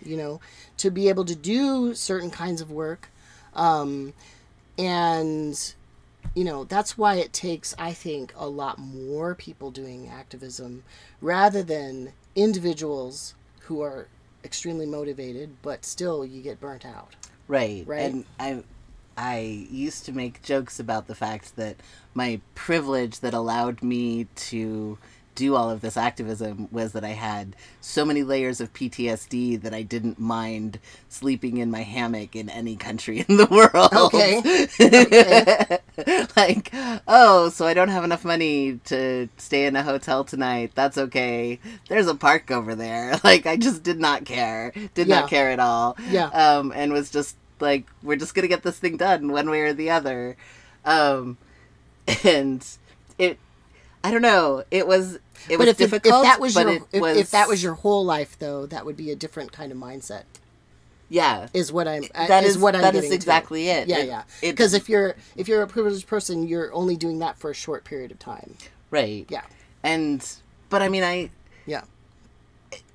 to be able to do certain kinds of work. And, that's why it takes, I think, a lot more people doing activism rather than individuals who are extremely motivated, but still you get burnt out. Right. Right. And I used to make jokes about the fact that my privilege that allowed me to do all of this activism was that I had so many layers of PTSD that I didn't mind sleeping in my hammock in any country in the world. Okay. Like, oh, so I don't have enough money to stay in a hotel tonight. That's okay. There's a park over there. Like, I just did not care. Did not care at all. Yeah. And was just like, we're just going to get this thing done one way or the other. And I don't know. It was difficult. If that was your whole life, though, that would be a different kind of mindset. Yeah, is what I'm. That is getting exactly to. it. Yeah. Because if you're a privileged person, you're only doing that for a short period of time. Right. Yeah. But I mean, Yeah.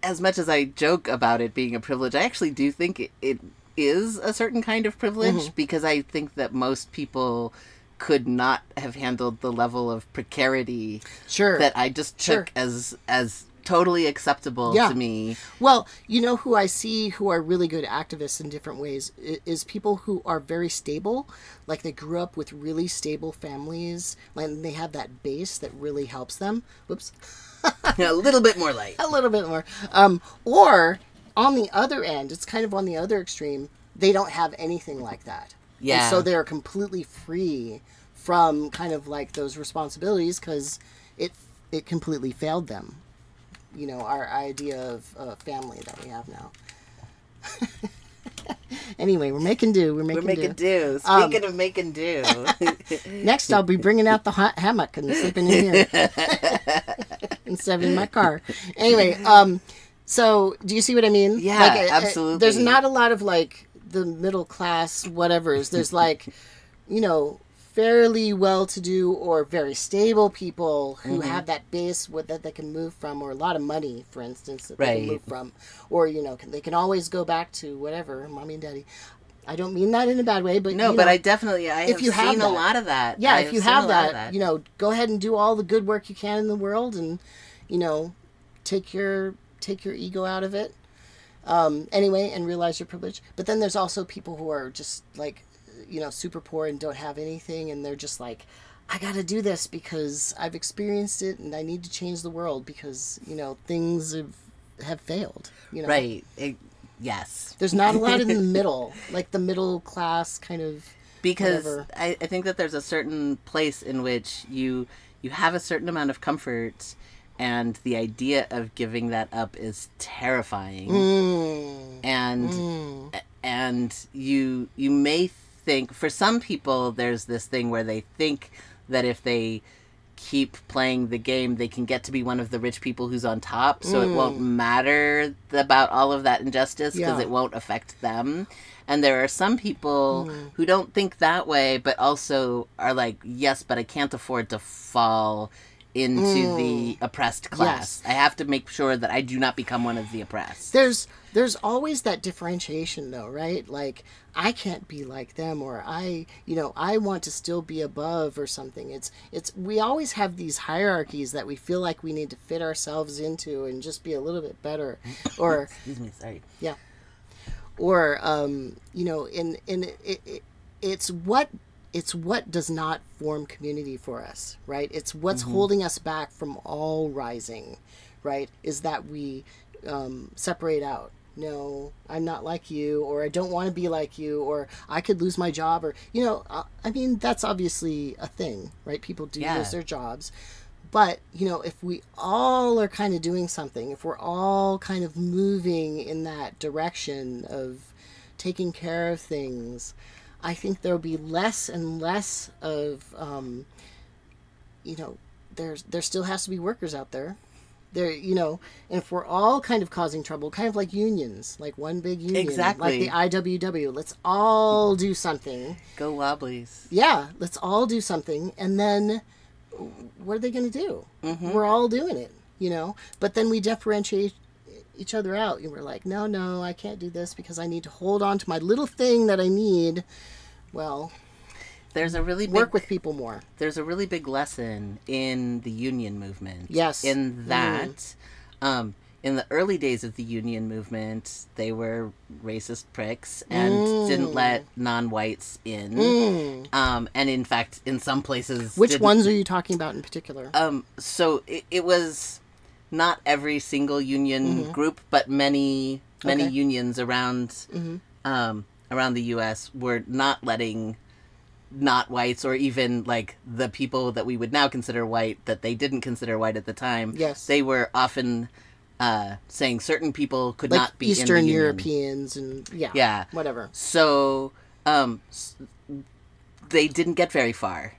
As much as I joke about it being a privilege, I actually do think it is a certain kind of privilege because I think that most people could not have handled the level of precarity that I just took as totally acceptable to me. Well, who I see who are really good activists in different ways is people who are very stable. Like they grew up with really stable families and they have that base that really helps them. Whoops. A little bit more light. A little bit more. Or on the other end, it's kind of on the other extreme, they don't have anything like that. Yeah. And so they're completely free from kind of like those responsibilities because it completely failed them. Our idea of family that we have now. Anyway, we're making do. We're making do. Speaking of making do. Next, I'll be bringing out the hot hammock and sleeping in here instead of in my car. Anyway, so do you see what I mean? Yeah, absolutely. There's not a lot of like the middle class whatevers. There's like, fairly well-to-do or very stable people who have that base that they can move from, or a lot of money, for instance, that they can move from, or they can always go back to whatever, mommy and daddy. I don't mean that in a bad way, but but I definitely have seen a lot of that. Yeah, if you have that, go ahead and do all the good work you can in the world, and take your ego out of it. Anyway, and realize your privilege. But then there's also people who are just like, super poor and don't have anything, and they're just like, I gotta do this because I've experienced it and I need to change the world because, things have failed. Right. Yes. There's not a lot in the middle, like the middle class kind of. Because I think that there's a certain place in which you have a certain amount of comfort, and the idea of giving that up is terrifying. And you may think, for some people, there's this thing where they think that if they keep playing the game, they can get to be one of the rich people who's on top, so it won't matter about all of that injustice because it won't affect them. And there are some people who don't think that way, but also are like, yes, but I can't afford to fall into the oppressed class. Yes. I have to make sure that I do not become one of the oppressed. There's always that differentiation, though, right? Like, I can't be like them, or I want to still be above or something. We always have these hierarchies that we feel like we need to fit ourselves into and just be a little bit better. Or excuse me, sorry. Yeah. Or it's what does not form community for us, right? It's what's holding us back from all rising, right? Is that we separate out. No, I'm not like you, or I don't want to be like you, or I could lose my job, or, I mean, that's obviously a thing, right? People do lose their jobs. But, if we all are kind of doing something, if we're all kind of moving in that direction of taking care of things, I think there'll be less and less of, you know, there still has to be workers out there. There, you know, and if we're all kind of causing trouble, kind of like unions, like one big union, Exactly. like the IWW, let's all do something. Go Wobblies. Yeah, let's all do something, and then what are they going to do? Mm-hmm. We're all doing it, you know, but then we differentiate each other out, and we're like, no, I can't do this because I need to hold on to my little thing that I need. Well, there's a really work with people more. There's a really big lesson in the union movement. Yes. In that, in the early days of the union movement, they were racist pricks and didn't let non-whites in. And in fact, in some places... Which ones are you talking about in particular? So it was not every single union group, but many unions around around the U.S. were not letting not whites, or even like the people that we would now consider white that they didn't consider white at the time. Yes. They were often saying certain people could like not be Eastern in the union. Europeans and yeah, whatever. So they didn't get very far.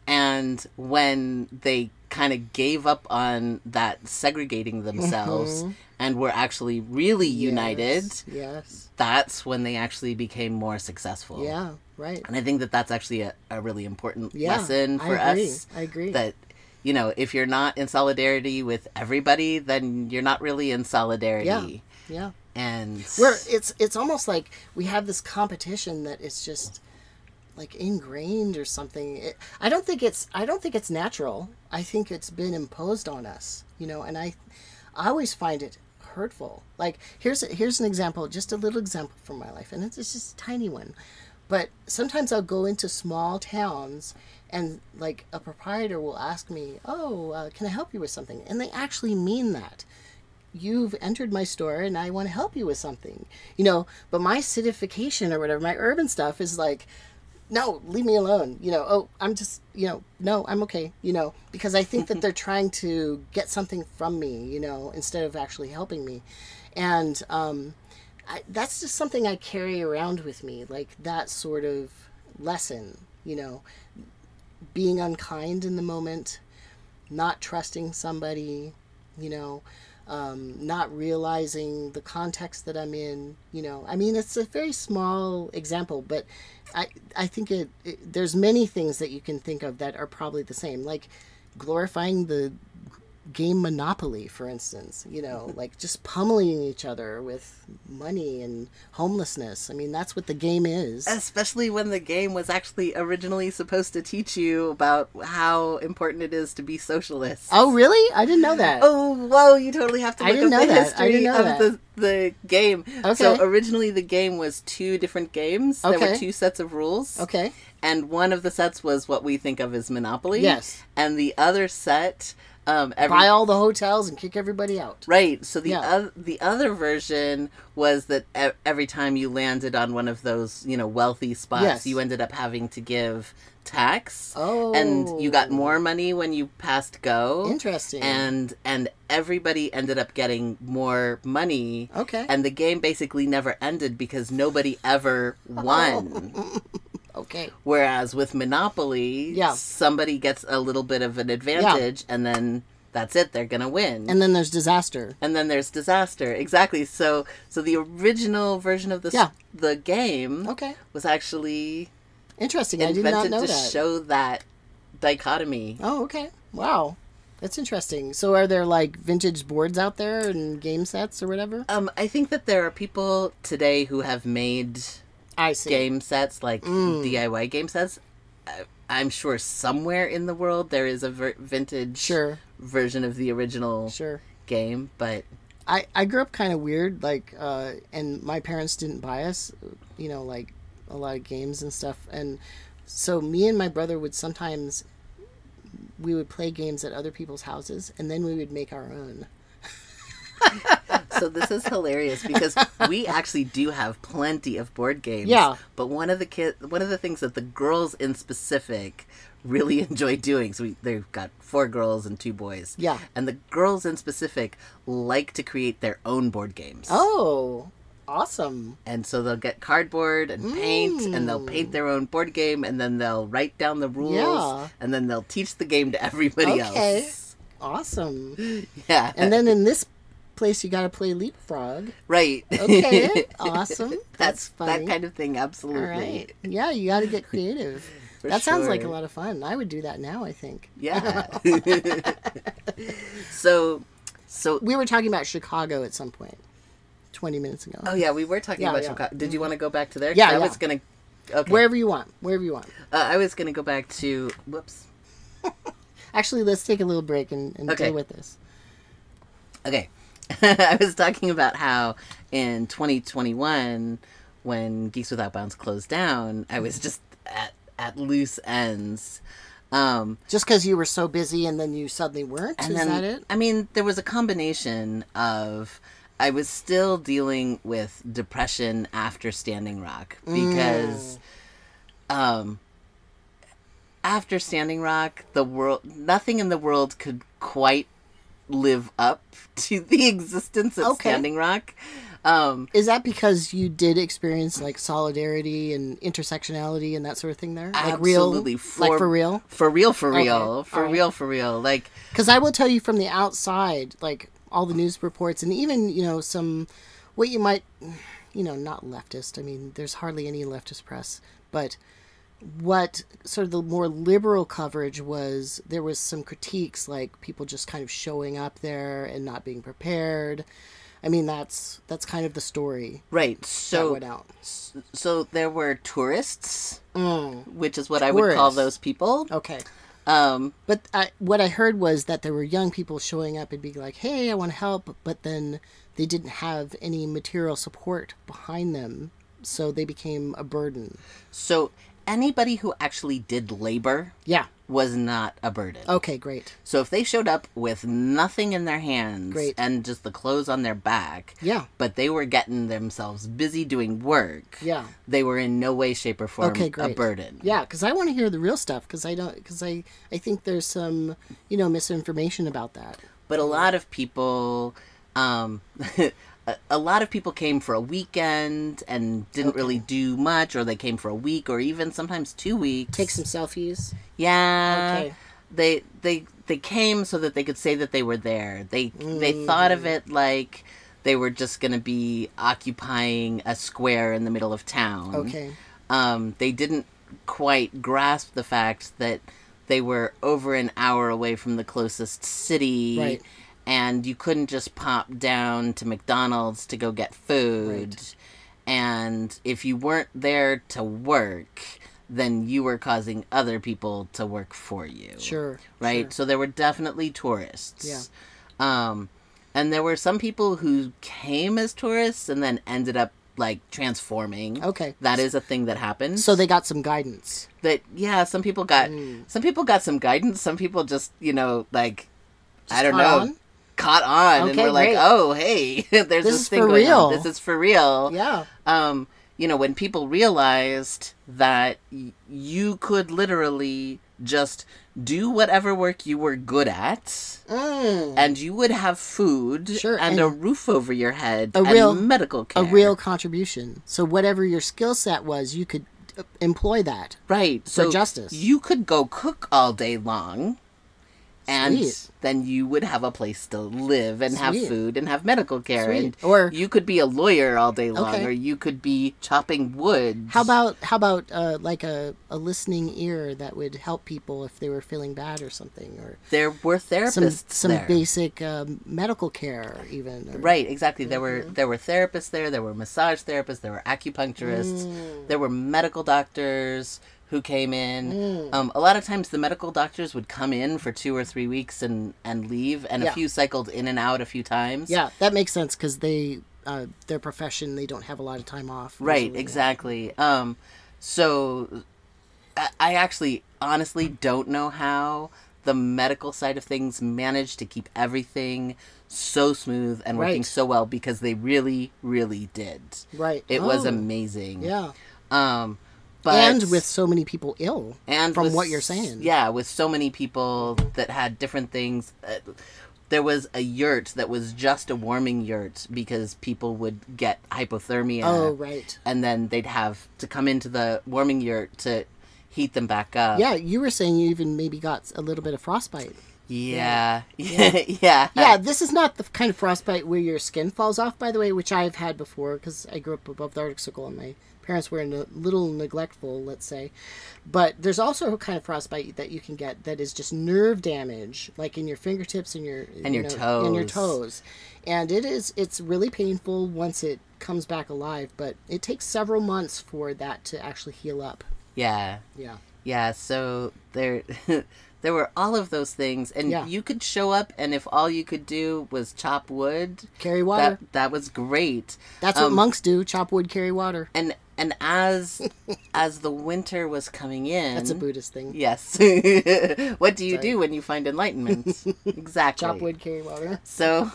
And when they kind of gave up on that segregating themselves and were actually really united, yes, that's when they actually became more successful. Yeah, right. And I think that that's actually a really important lesson for us. I agree. That, you know, if you're not in solidarity with everybody, then you're not really in solidarity. Yeah. And where it's almost like we have this competition that it's just like ingrained or something. I don't think it's natural. I think it's been imposed on us, you know, and I always find it hurtful. Like here's an example, just a little example from my life, and it's just a tiny one. But sometimes I'll go into small towns and like a proprietor will ask me, can I help you with something? And they actually mean that. You've entered my store and I want to help you with something, you know, but my citification or whatever, my urban stuff is like, no, leave me alone. You know, I'm just, you know, no, I'm okay, you know, because I think that they're trying to get something from me, you know, instead of actually helping me. And that's just something I carry around with me, like that sort of lesson, you know, being unkind in the moment, not trusting somebody, you know, not realizing the context that I'm in, you know. I mean, it's a very small example, but I think there's many things that you can think of that are probably the same, like glorifying the game Monopoly, for instance, you know, like just pummeling each other with money and homelessness. I mean, that's what the game is. Especially when the game was actually originally supposed to teach you about how important it is to be socialist. Oh, really? I didn't know that. Oh, whoa, you totally have to look up the history of the game. Okay. So originally the game was 2 different games. Okay. There were 2 sets of rules. Okay. And one of the sets was what we think of as Monopoly. Yes. And the other set... buy all the hotels and kick everybody out. Right. So the other version was that every time you landed on one of those, you know, wealthy spots, you ended up having to give tax. Oh. And you got more money when you passed go. Interesting. And everybody ended up getting more money. Okay. And the game basically never ended because nobody ever won. Okay. Whereas with Monopoly, somebody gets a little bit of an advantage, and then that's it. They're going to win. And then there's disaster. Exactly. So the original version of the game was actually interesting. I did not know invented that. to show that dichotomy. Oh, okay. Wow. That's interesting. So are there like vintage boards out there and game sets or whatever? I think that there are people today who have made... game sets, like DIY game sets. I'm sure somewhere in the world there is a vintage version of the original game, but I grew up kind of weird, like, and my parents didn't buy us, you know, like a lot of games and stuff, and so me and my brother would sometimes, we would play games at other people's houses, and then we would make our own. So this is hilarious because we actually do have plenty of board games. Yeah. But one of the things that the girls in specific really enjoy doing, so they've got 4 girls and 2 boys. Yeah. And the girls in specific like to create their own board games. Oh. Awesome. And so they'll get cardboard and paint, and they'll paint their own board game, and then they'll write down the rules, and then they'll teach the game to everybody else. Awesome. Yeah. And then in this place, you got to play leapfrog. Right. Okay. Awesome. That's funny. that kind of thing. Absolutely. All right. Yeah, you got to get creative. That sounds like a lot of fun. I would do that now, I think. Yeah. So we were talking about Chicago at some point 20 minutes ago. Oh, yeah, we were talking about Chicago. Did you want to go back to there? Yeah, I was going to... Okay. Wherever you want. I was going to go back to... Whoops. Actually, let's take a little break and deal with this. Okay. I was talking about how in 2021, when Geeks Without Bounds closed down, I was just at loose ends. Just because you were so busy and then you suddenly weren't? Is that it? I mean, there was a combination of... I was still dealing with depression after Standing Rock because after Standing Rock, nothing in the world could quite live up to the existence of Standing Rock. Is that because you did experience like solidarity and intersectionality and that sort of thing there? Like Absolutely. Real, for real? For real. Okay. For real. Like, because I will tell you from the outside, like all the news reports and even, some, what you might, not leftist. I mean, there's hardly any leftist press, but what sort of the more liberal coverage was, there was some critiques, like people just kind of showing up there and not being prepared. I mean, that's kind of the story. Right. So that went out. So there were tourists, which is what I would call those people. Okay. But what I heard was that there were young people showing up and being like, hey, I want to help. But then they didn't have any material support behind them. So they became a burden. So anybody who actually did labor was not a burden. Okay, great. So if they showed up with nothing in their hands and just the clothes on their back, but they were getting themselves busy doing work, they were in no way, shape, or form a burden. Yeah, because I want to hear the real stuff, because I think there's some, misinformation about that. But a lot of people... a lot of people came for a weekend and didn't really do much, or they came for a week or even sometimes 2 weeks. Take some selfies. Yeah. Okay. They came so that they could say that they were there. They thought of it like they were just going to be occupying a square in the middle of town. Okay. They didn't quite grasp the fact that they were over an hour away from the closest city. Right. And you couldn't just pop down to McDonald's to go get food. Right. And if you weren't there to work, then you were causing other people to work for you. Sure. Right? Sure. So there were definitely tourists. Yeah. And there were some people who came as tourists and then ended up, like, transforming. Okay. That is a thing that happens. So they got some guidance. Some people got some guidance. Some people just, like, just I don't know. Caught on and we're like, oh, hey, there's this thing going on. This is for real. Yeah. When people realized that you could literally just do whatever work you were good at and you would have food and a roof over your head and medical care. A real contribution. So whatever your skill set was, you could employ that. Right. For justice. You could go cook all day long. And then you would have a place to live and have food and have medical care. And or you could be a lawyer all day long, or you could be chopping wood. How about like a listening ear that would help people if they were feeling bad or something? Or there were therapists some basic medical care even. Right, exactly. There were therapists there. There were massage therapists. There were acupuncturists. There were medical doctors who came in. A lot of times the medical doctors would come in for 2 or 3 weeks and leave, and a few cycled in and out a few times. Yeah, that makes sense because their profession, they don't have a lot of time off. Right, usually. Exactly. So I actually honestly don't know how the medical side of things managed to keep everything so smooth and working so well, because they really, really did. Right. It was amazing. Yeah. And with so many people ill, from what you're saying. Yeah, with so many people that had different things. there was a yurt that was just a warming yurt because people would get hypothermia. Oh, right. And then they'd have to come into the warming yurt to heat them back up. Yeah, you were saying you even maybe got a little bit of frostbite. Yeah. Yeah, this is not the kind of frostbite where your skin falls off, by the way, which I've had before because I grew up above the Arctic Circle and my parents were a little neglectful, let's say. But there's also a kind of frostbite that you can get that is just nerve damage, like in your fingertips and your toes. And your toes. And it's really painful once it comes back alive, but it takes several months for that to actually heal up. Yeah. Yeah. Yeah, so there there were all of those things, and you could show up, and if all you could do was chop wood, carry water, that was great. That's what monks do: chop wood, carry water. And as the winter was coming in, that's a Buddhist thing. Yes. What do you do when you find enlightenment? Exactly. Chop wood, carry water. So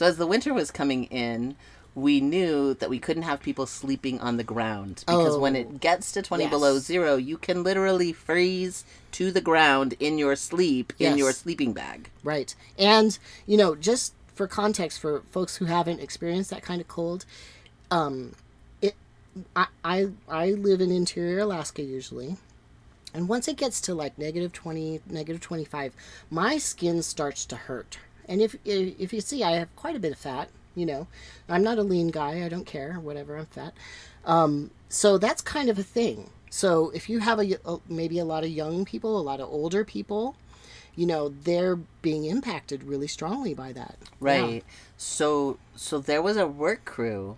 as the winter was coming in, we knew that we couldn't have people sleeping on the ground because when it gets to 20 below zero, you can literally freeze to the ground in your sleep in your sleeping bag. Right. And, just for context for folks who haven't experienced that kind of cold, I live in interior Alaska usually. And once it gets to like -20, -25, my skin starts to hurt. And if you see, I have quite a bit of fat. I'm not a lean guy. I don't care. Whatever, I'm fat. So that's kind of a thing. So if you have maybe a lot of young people, a lot of older people, they're being impacted really strongly by that. Right. Yeah. So there was a work crew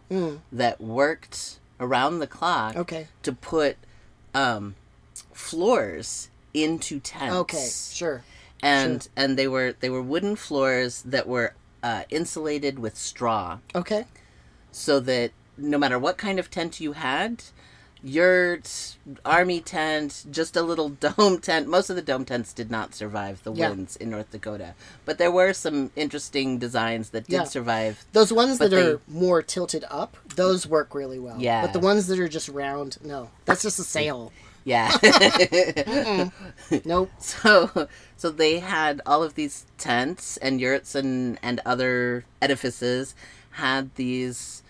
that worked around the clock to put floors into tents. Okay, sure. And they were wooden floors that were insulated with straw. Okay. So that no matter what kind of tent you had, yurt, army tent, just a little dome tent. Most of the dome tents did not survive the winds in North Dakota. But there were some interesting designs that did survive. Those ones that are more tilted up, those work really well. Yeah. But the ones that are just round, no. That's just a sail. Yeah. Nope. So they had all of these tents and yurts and other edifices had these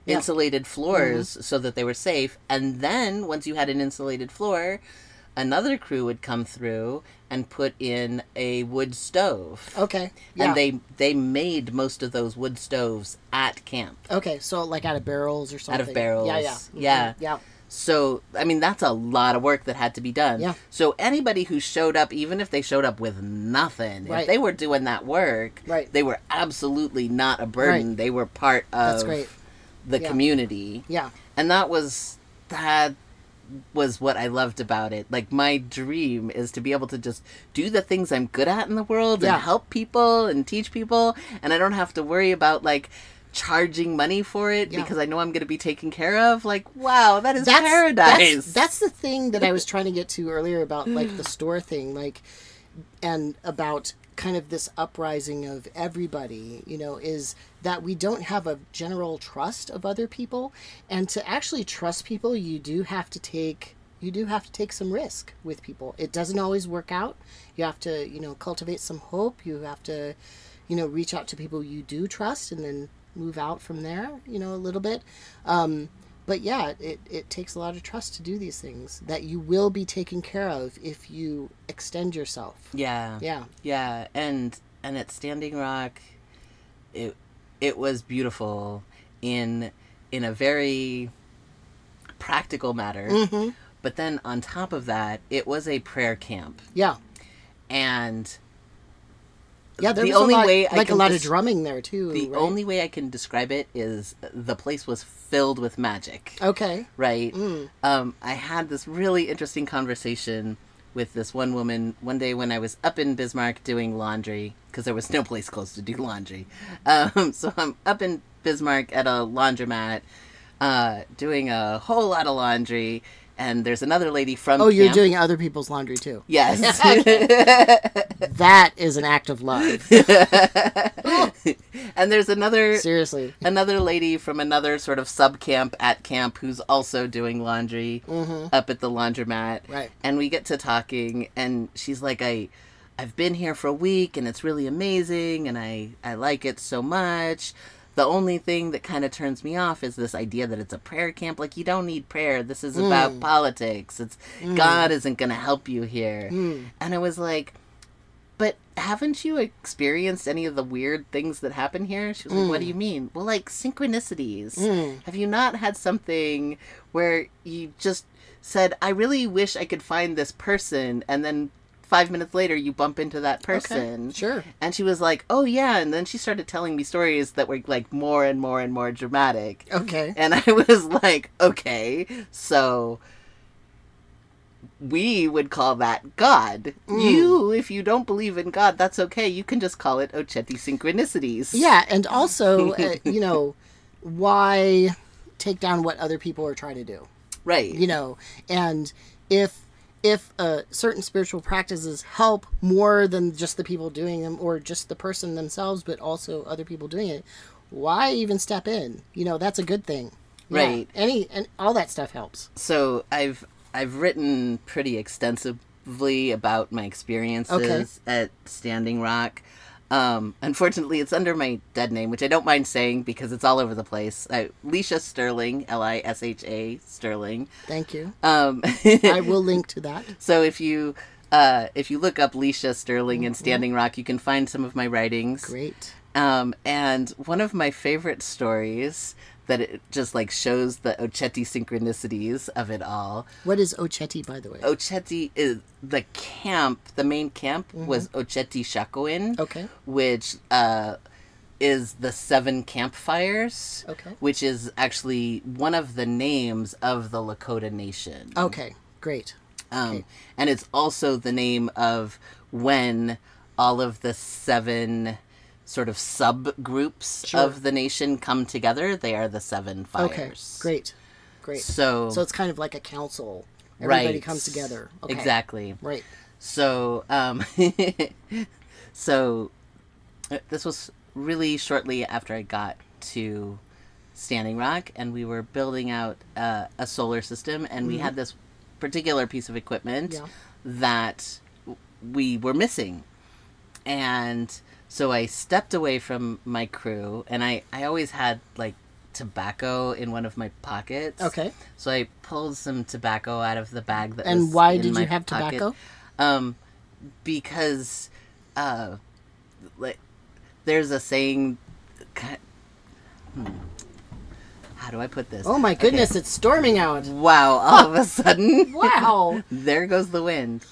insulated floors so that they were safe. And then once you had an insulated floor, another crew would come through and put in a wood stove. Okay. Yeah. And they made most of those wood stoves at camp. Okay. So like out of barrels or something. Out of barrels. Yeah. Mm-hmm. Yeah. So, I mean, that's a lot of work that had to be done. Yeah. So anybody who showed up, even if they showed up with nothing, if they were doing that work, they were absolutely not a burden. Right. They were part of the community. Yeah. And that was what I loved about it. Like, my dream is to be able to just do the things I'm good at in the world and help people and teach people. And I don't have to worry about, like, charging money for it because I know I'm going to be taken care of. Like, wow, that's paradise. That's the thing that I was trying to get to earlier about like the store thing, like, and about kind of this uprising of everybody, is that we don't have a general trust of other people, and to actually trust people, you do have to take some risk with people. It doesn't always work out. You have to, cultivate some hope. You have to, reach out to people you do trust and then move out from there, a little bit. But yeah, it takes a lot of trust to do these things that you will be taken care of if you extend yourself. Yeah. Yeah. Yeah. And at Standing Rock, it was beautiful in a very practical matter. Mm-hmm. But then on top of that, it was a prayer camp. Yeah. And yeah, there was a lot of drumming there too. The only way I can describe it is the place was filled with magic. Okay. Right. Mm. I had this really interesting conversation with this one woman one day when I was up in Bismarck doing laundry because there was no place close to do laundry. So I'm up in Bismarck at a laundromat doing a whole lot of laundry. And there's another lady from camp. You're doing other people's laundry, too. Yes. That is an act of love. And there's Seriously. another lady from another sort of sub-camp at camp who's also doing laundry up at the laundromat. Right. And we get to talking, and she's like, I I've been here for a week and it's really amazing and I like it so much. The only thing that kind of turns me off is this idea that it's a prayer camp. Like, you don't need prayer. This is about politics. God isn't going to help you here. And I was like, but haven't you experienced any of the weird things that happen here? She was like, what do you mean? Well, like synchronicities. Have you not had something where you just said, I really wish I could find this person, and then 5 minutes later you bump into that person? Okay, sure. And she was like, oh yeah. And then she started telling me stories that were like more and more and more dramatic. Okay. And I was like, okay, so we would call that God. You, if you don't believe in God, that's okay. You can just call it Occhetti synchronicities. Yeah, and also, you know, why take down what other people are trying to do? Right. You know, and if certain spiritual practices help more than just the people doing them or just the person themselves, but also other people doing it, why even step in? You know, that's a good thing. Right. Yeah, and all that stuff helps. So I've written pretty extensively about my experiences at Standing Rock. Unfortunately, it's under my dead name, which I don't mind saying because it's all over the place. Lisha Sterling, Lisha Sterling. Thank you. I I will link to that. So if you look up Lisha Sterling and Standing Rock, you can find some of my writings. Great. And one of my favorite stories that it just like shows the Occhetti synchronicities of it all. What is Occhetti, by the way? Occhetti is the camp. The main camp was Occhetti Shakoin. Okay. Which is the 7 campfires. Okay. Which is actually one of the names of the Lakota Nation. Okay. Great. Okay. And it's also the name of when all of the 7 sort of subgroups of the nation come together. They are the 7 fires. Okay, great. So it's kind of like a council. Everybody comes together. Okay. Exactly. Right. So, so this was really shortly after I got to Standing Rock, and we were building out a solar system, and we had this particular piece of equipment that we were missing. And so I stepped away from my crew, and I always had, like, tobacco in one of my pockets. Okay. So I pulled some tobacco out of the bag that was And why in did my you have pocket. tobacco? Because, like, there's a saying... How do I put this? Oh my goodness, it's storming out. Wow, all of a sudden. Wow. There goes the wind.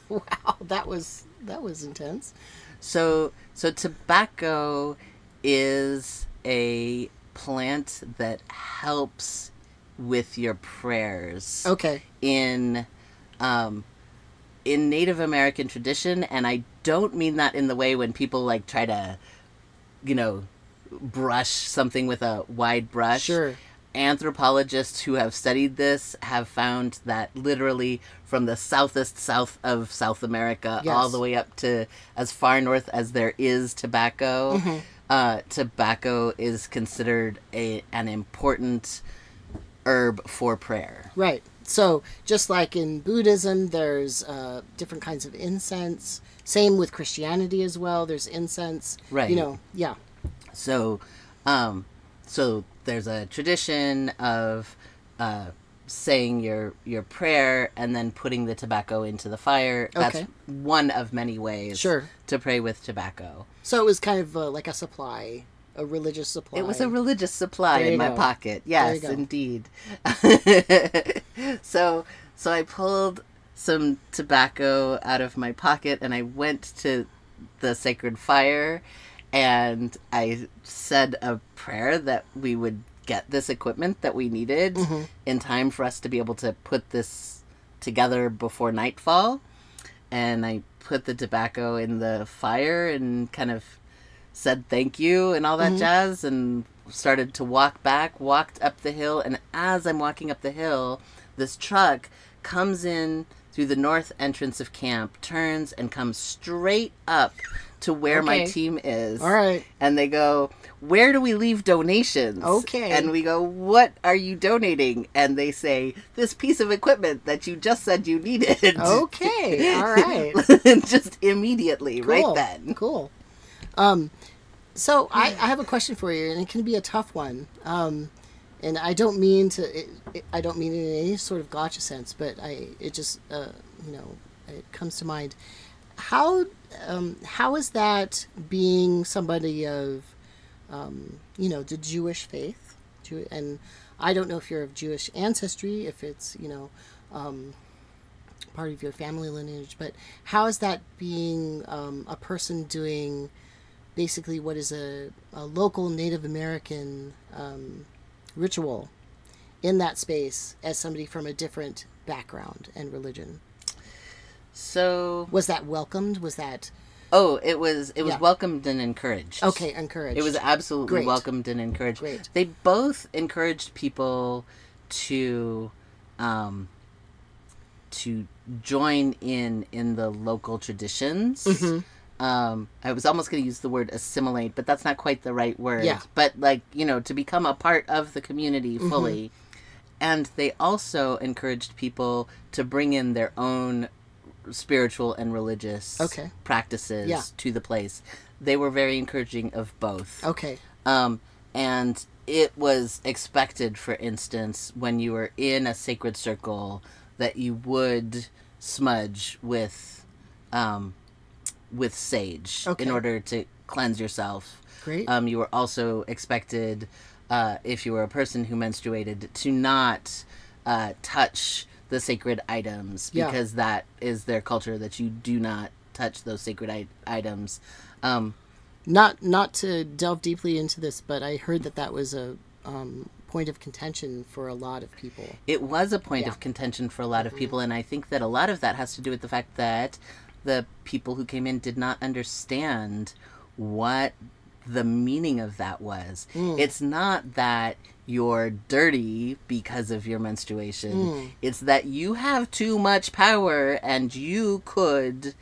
Wow, that was intense. So tobacco is a plant that helps with your prayers. Okay. In Native American tradition, and I don't mean that in the way when people like try to, you know, brush something with a wide brush. Sure. Anthropologists who have studied this have found that literally from the southest south of South America all the way up to as far north as there is tobacco, tobacco is considered an important herb for prayer. Right. So just like in Buddhism, there's different kinds of incense. Same with Christianity as well. There's incense. Right. You know, yeah. So, so there's a tradition of saying your prayer and then putting the tobacco into the fire. That's one of many ways to pray with tobacco. So it was kind of like a supply, a religious supply. It was a religious supply in my pocket. Yes, indeed. So I pulled some tobacco out of my pocket and I went to the sacred fire and I said a prayer that we would get this equipment that we needed in time for us to be able to put this together before nightfall. And I put the tobacco in the fire and kind of said thank you and all that jazz and started to walked up the hill. And as I'm walking up the hill, this truck comes in through the north entrance of camp, turns and comes straight up to where my team is. All right. And they go, "Where do we leave donations?" Okay. And we go, "What are you donating?" And they say, "This piece of equipment that you just said you needed." Okay. All right. Just immediately, Cool. right then. Cool. So I have a question for you, and it can be a tough one. And I don't mean to. I don't mean it in any sort of gotcha sense, but it just it comes to mind. How is that being somebody of the Jewish faith? And I don't know if you're of Jewish ancestry, if it's part of your family lineage, but how is that being a person doing basically what is a local Native American ritual in that space as somebody from a different background and religion? So was that welcomed? Was that? Oh, it was welcomed and encouraged. Okay, encouraged. It was absolutely Great. welcomed and encouraged. Great. They both encouraged people to join in the local traditions. Mm-hmm. I was almost going to use the word assimilate, but that's not quite the right word. Yeah. But to become a part of the community fully. Mm-hmm. And they also encouraged people to bring in their own spiritual and religious practices to the place. They were very encouraging of both. Okay. And it was expected, for instance, when you were in a sacred circle, that you would smudge with sage in order to cleanse yourself. Great. You were also expected, if you were a person who menstruated, to not touch the sacred items, because that is their culture, that you do not touch those sacred items. Not to delve deeply into this, but I heard that was a point of contention for a lot of people. It was a point of contention for a lot of people, and I think that a lot of that has to do with the fact that the people who came in did not understand what the meaning of that was. It's not that you're dirty because of your menstruation. It's that you have too much power and you could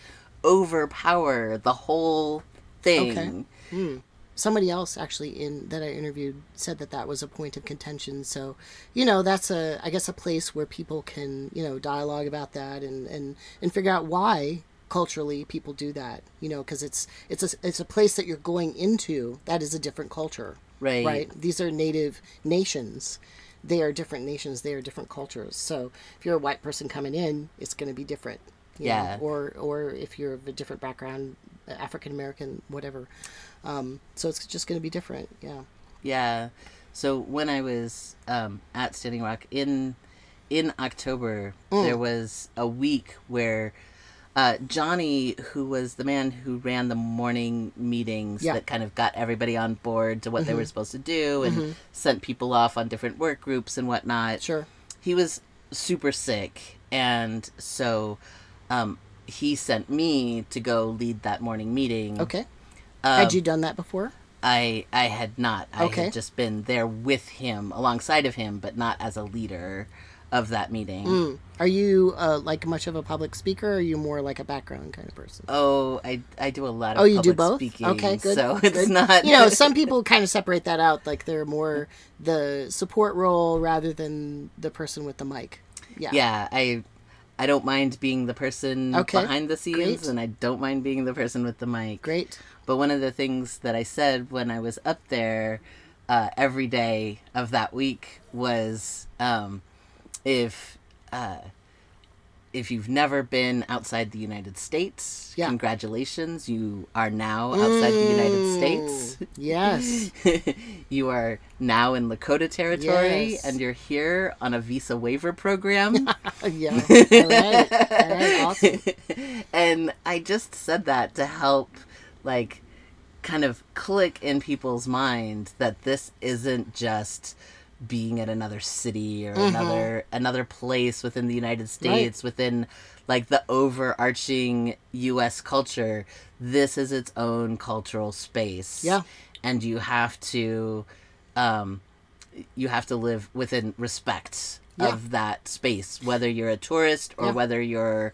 overpower the whole thing. Okay. Somebody else actually that I interviewed said that was a point of contention. So, that's I guess a place where people can, dialogue about that and figure out why culturally people do that, because it's a place that you're going into that is a different culture. Right. These are native nations. They are different nations. They are different cultures. So if you're a white person coming in, it's going to be different. You know? Or if you're of a different background, African American, whatever. So it's just going to be different. Yeah. Yeah. So when I was at Standing Rock in October, there was a week where Johnny, who was the man who ran the morning meetings that kind of got everybody on board to what they were supposed to do and sent people off on different work groups and whatnot. Sure. He was super sick, and so he sent me to go lead that morning meeting. Okay. Had you done that before? I had not. I Okay. had just been there with him, alongside of him, but not as a leader of that meeting. Are you like much of a public speaker, or are you more like a background kind of person? Oh, I do a lot of you public do both? speaking. Okay, good. So it's not... Some people kind of separate that out, like they're more the support role rather than the person with the mic. Yeah. Yeah, I don't mind being the person behind the scenes, and I don't mind being the person with the mic. Great. But one of the things that I said when I was up there every day of that week was... If you've never been outside the United States, congratulations, you are now outside the United States. Yes. You are now in Lakota territory, and you're here on a visa waiver program. Yeah. All right. Awesome. And I just said that to help, kind of click in people's mind that this isn't just being at another city or another place within the United States, within the overarching U.S. culture. This is its own cultural space. Yeah. And you have to live within respect of that space, whether you're a tourist or whether you're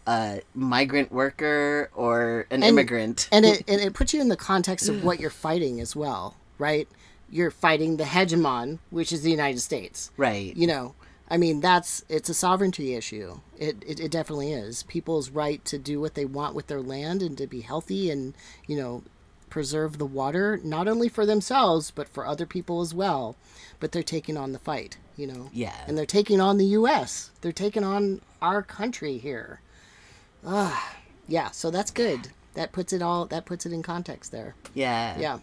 a migrant worker or an immigrant. And it puts you in the context of what you're fighting as well, right? You're fighting the hegemon, which is the United States. Right. You know, I mean, it's a sovereignty issue. It definitely is. People's right to do what they want with their land and to be healthy and, you know, preserve the water, not only for themselves, but for other people as well. But they're taking on the fight, you know. Yeah. And they're taking on the U.S. They're taking on our country here. Yeah, so that's good. That puts it in context there. Yeah. Yeah.